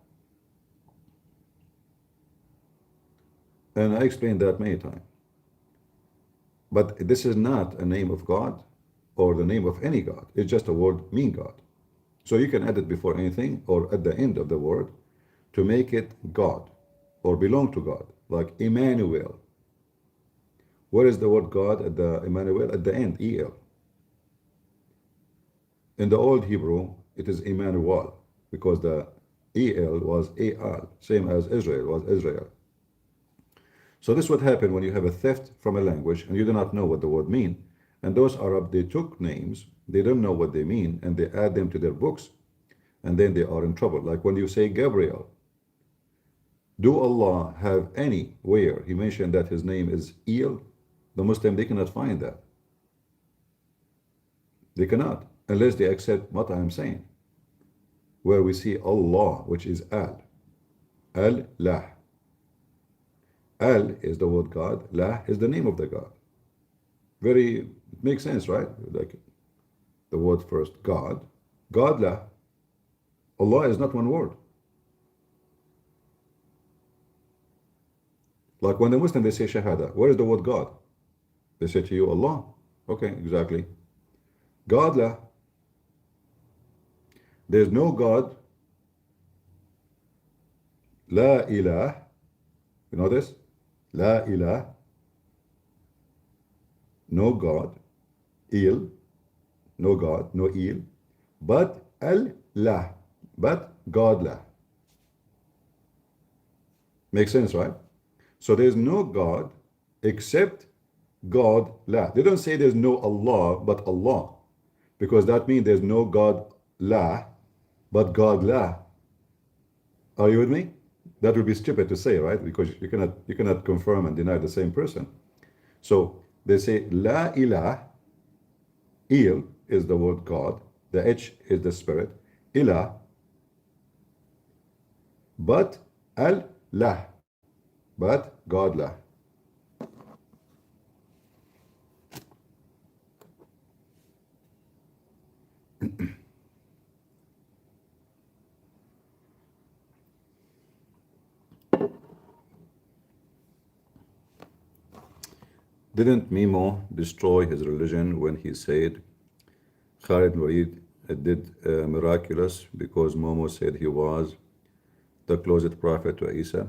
And I explained that many times. But this is not a name of God or the name of any God. It's just a word mean God. So you can add it before anything or at the end of the word to make it God or belong to God, like Emmanuel. Where is the word God at the Emmanuel? At the end, El. In the old Hebrew, it is Emmanuel because the El was Al, same as Israel was Israel. So this would happen when you have a theft from a language and you do not know what the word mean. And those Arab, they took names, they don't know what they mean, and they add them to their books, and then they are in trouble. Like when you say Gabriel, do Allah have anywhere he mentioned that his name is El? The Muslim, they cannot find that. They cannot, unless they accept what I am saying, where we see Allah, which is Al. Al-Lah. Al is the word God, Lah is the name of the God. It makes sense, right? Like the word first, God, God la. Allah is not one word. Like when the Muslim they say Shahada, where is the word God? They say to you Allah. Okay, exactly. God la. There's no God. La ilah. You know this? La ilah. No God. Il. No God. No il. But al-lah. But God la. Makes sense, right? So there's no God except God la. They don't say there's no Allah but Allah, because that means there's no God la but God la. Are you with me? That would be stupid to say, right? Because you cannot confirm and deny the same person. So they say la ilah. Il is the word God. The H is the spirit. Ilah. But al-lah. But God la. Didn't Mimo destroy his religion when he said Khalid Walid did miraculous because Momo said he was the closest prophet to Isa?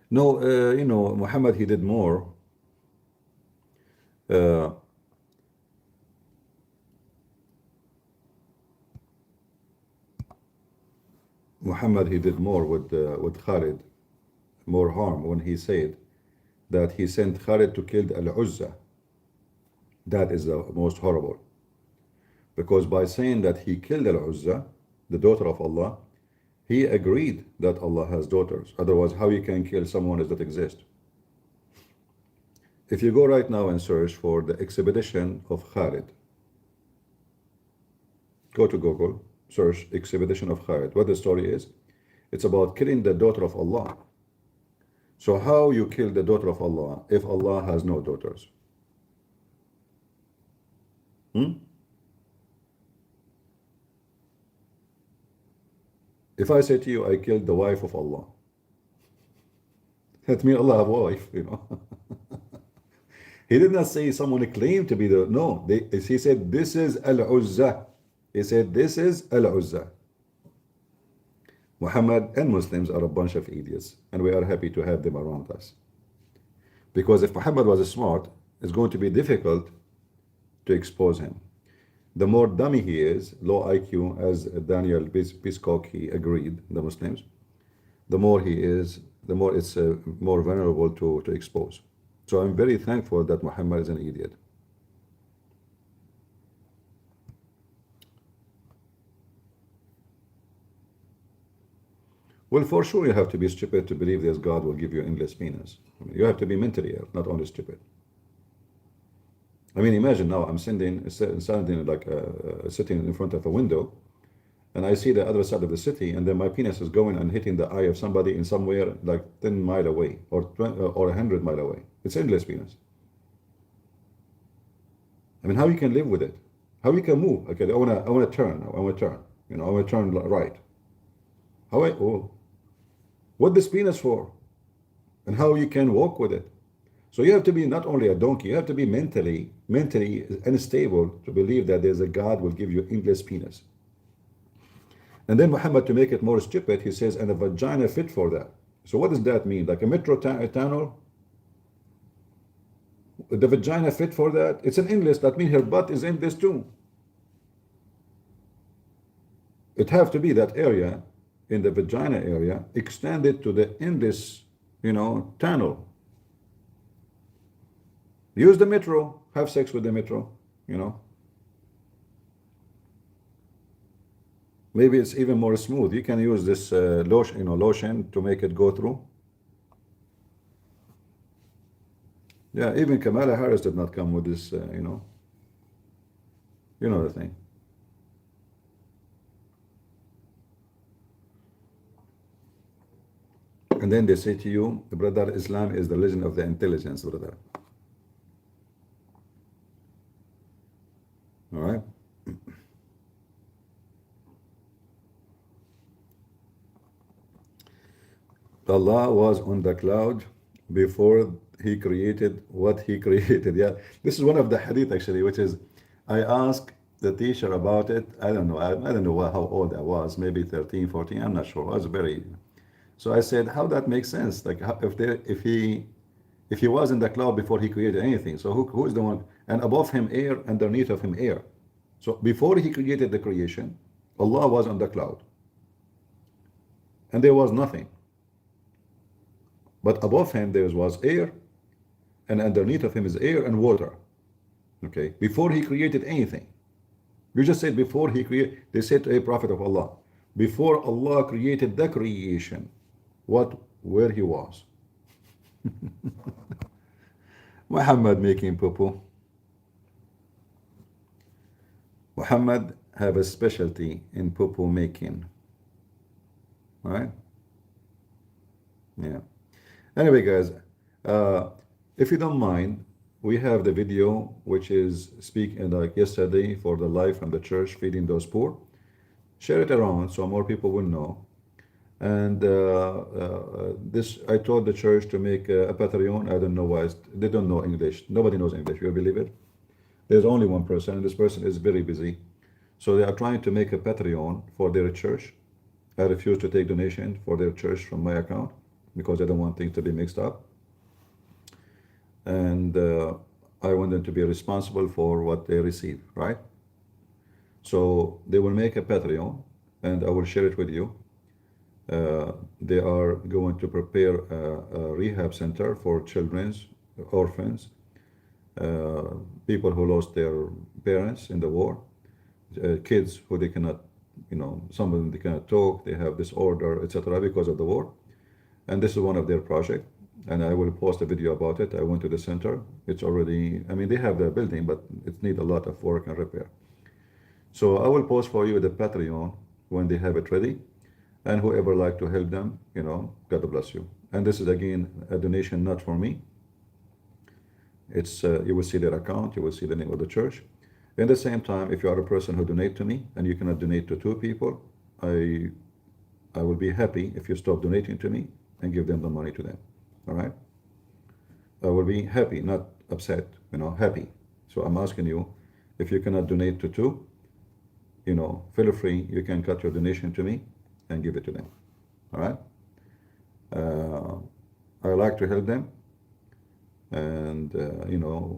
No, you know, Muhammad, he did more. Muhammad, he did more with Khalid, more harm when he said that he sent Khalid to kill Al-Uzza. That is the most horrible. Because by saying that he killed Al-Uzza, the daughter of Allah, he agreed that Allah has daughters. Otherwise, how you can kill someone that exists? If you go right now and search for the expedition of Khalid, go to Google, search expedition of Khalid. What the story is, it's about killing the daughter of Allah. So how you kill the daughter of Allah if Allah has no daughters? If I say to you, I killed the wife of Allah, that means Allah have a wife, you know. He did not say someone claimed to be the, no, he said, this is Al-Uzza. He said, this is Al-Uzza. Muhammad and Muslims are a bunch of idiots, and we are happy to have them around us. Because if Muhammad was smart, it's going to be difficult to expose him. The more dummy he is, low IQ, as Daniel Piscock, he agreed, the Muslims, the more he is, the more it's more vulnerable to expose. So I'm very thankful that Muhammad is an idiot. Well, for sure you have to be stupid to believe this God will give you endless penis. I mean, you have to be mentally ill, not only stupid. I mean, imagine now I'm standing like sitting in front of a window, and I see the other side of the city, and then my penis is going and hitting the eye of somebody in somewhere like 10 miles away or 100 miles away. It's endless penis. I mean, how you can live with it? How you can move? Okay, I wanna turn. You know, I wanna turn right. What this penis for? And how you can walk with it? So you have to be not only a donkey, you have to be mentally unstable to believe that there's a God will give you endless penis. And then Muhammad, to make it more stupid, he says, and a vagina fit for that. So what does that mean? Like a metro tunnel? The vagina fit for that? It's an endless, that means her butt is endless too. It have to be that area in the vagina area extended to the endless, you know, tunnel. Use the metro, have sex with the metro, you know. Maybe it's even more smooth. You can use this lotion to make it go through. Yeah, even Kamala Harris did not come with this, you know the thing. And then they say to you, brother, Islam is the religion of the intelligence, brother. All right. Allah was on the cloud before he created what he created. Yeah, this is one of the hadith actually, which is, I asked the teacher about it. I don't know. I don't know how old I was, maybe 13, 14. I'm not sure. I was very. So I said, how that makes sense? Like if he was in the cloud before he created anything, so who is the one? And above him air, underneath of him air. So before he created the creation, Allah was on the cloud, and there was nothing. But above him there was air, and underneath of him is air and water. Okay, before he created anything. You just said before he created. They said to a prophet of Allah, before Allah created the creation, where he was. Muhammad making poo-poo. Muhammad have a specialty in poo-poo making. Right? Yeah. Anyway, guys, if you don't mind, we have the video which is speaking like yesterday for the life from the church feeding those poor. Share it around so more people will know. And this, I told the church to make a Patreon. I don't know why. They don't know English. Nobody knows English. You believe it? There's only one person, and this person is very busy. So they are trying to make a Patreon for their church. I refuse to take donation for their church from my account because I don't want things to be mixed up. And I want them to be responsible for what they receive, right? So they will make a Patreon, and I will share it with you. They are going to prepare a rehab center for children's orphans, people who lost their parents in the war, kids who they cannot, some of them they cannot talk, they have disorder, etc. because of the war. And this is one of their projects. And I will post a video about it. I went to the center. It's already, they have the building, but it needs a lot of work and repair. So I will post for you the Patreon when they have it ready. And whoever like to help them, God bless you. And this is again a donation not for me. It's you will see their account, you will see the name of the church. At the same time, if you are a person who donate to me and you cannot donate to two people, I will be happy if you stop donating to me and give them the money to them. All right? I will be happy, not upset, happy. So I'm asking you, if you cannot donate to two, feel free, you can cut your donation to me and give it to them. All right? I like to help them. And,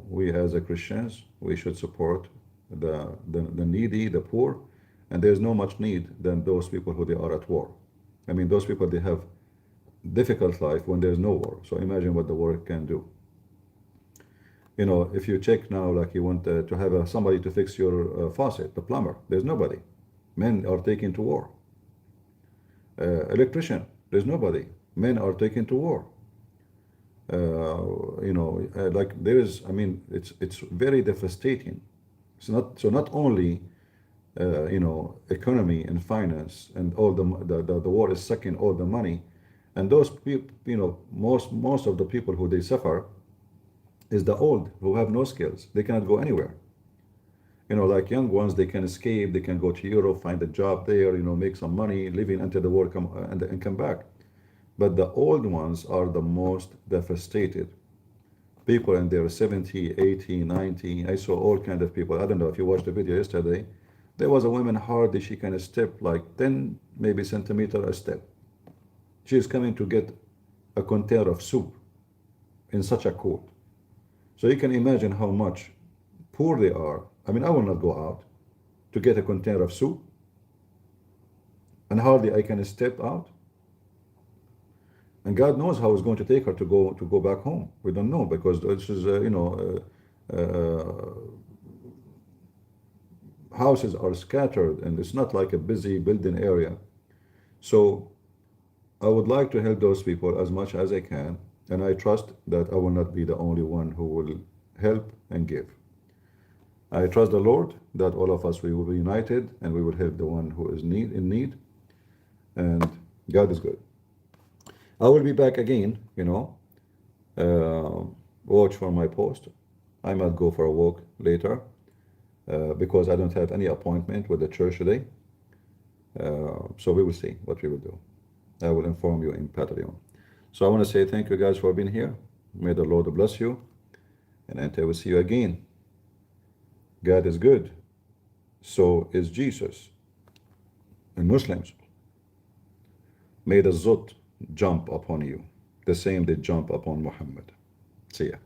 we as a Christians, we should support the needy, the poor. And there's no much need than those people who they are at war. Those people, they have difficult life when there's no war. So imagine what the war can do. If you check now, like you want to have somebody to fix your faucet, the plumber, there's nobody. Men are taken to war. Electrician, there's nobody. Men are taken to war. Like there is, it's very devastating. So not only economy and finance and all the war is sucking all the money, and those people, most of the people who they suffer is the old who have no skills. They cannot go anywhere. Like young ones, they can escape, they can go to Europe, find a job there, make some money, living until the war come and come back. But the old ones are the most devastated. People in their 70, 80, 90. I saw all kind of people. I don't know if you watched the video yesterday. There was a woman hardly she can step like 10 maybe centimeter a step. She is coming to get a container of soup in such a cold. So you can imagine how much poor they are. I will not go out to get a container of soup, and hardly I can step out. And God knows how it's going to take her to go back home. We don't know, because this is houses are scattered, and it's not like a busy building area. So I would like to help those people as much as I can, and I trust that I will not be the only one who will help and give. I trust the Lord that all of us, we will be united and we will help the one who is in need. And God is good. I will be back again, watch for my post. I might go for a walk later because I don't have any appointment with the church today. So we will see what we will do. I will inform you in Patreon. So I want to say thank you guys for being here. May the Lord bless you. And until we see you again, God is good. So is Jesus. And Muslims, may the Zut jump upon you, the same they jump upon Muhammad. See ya.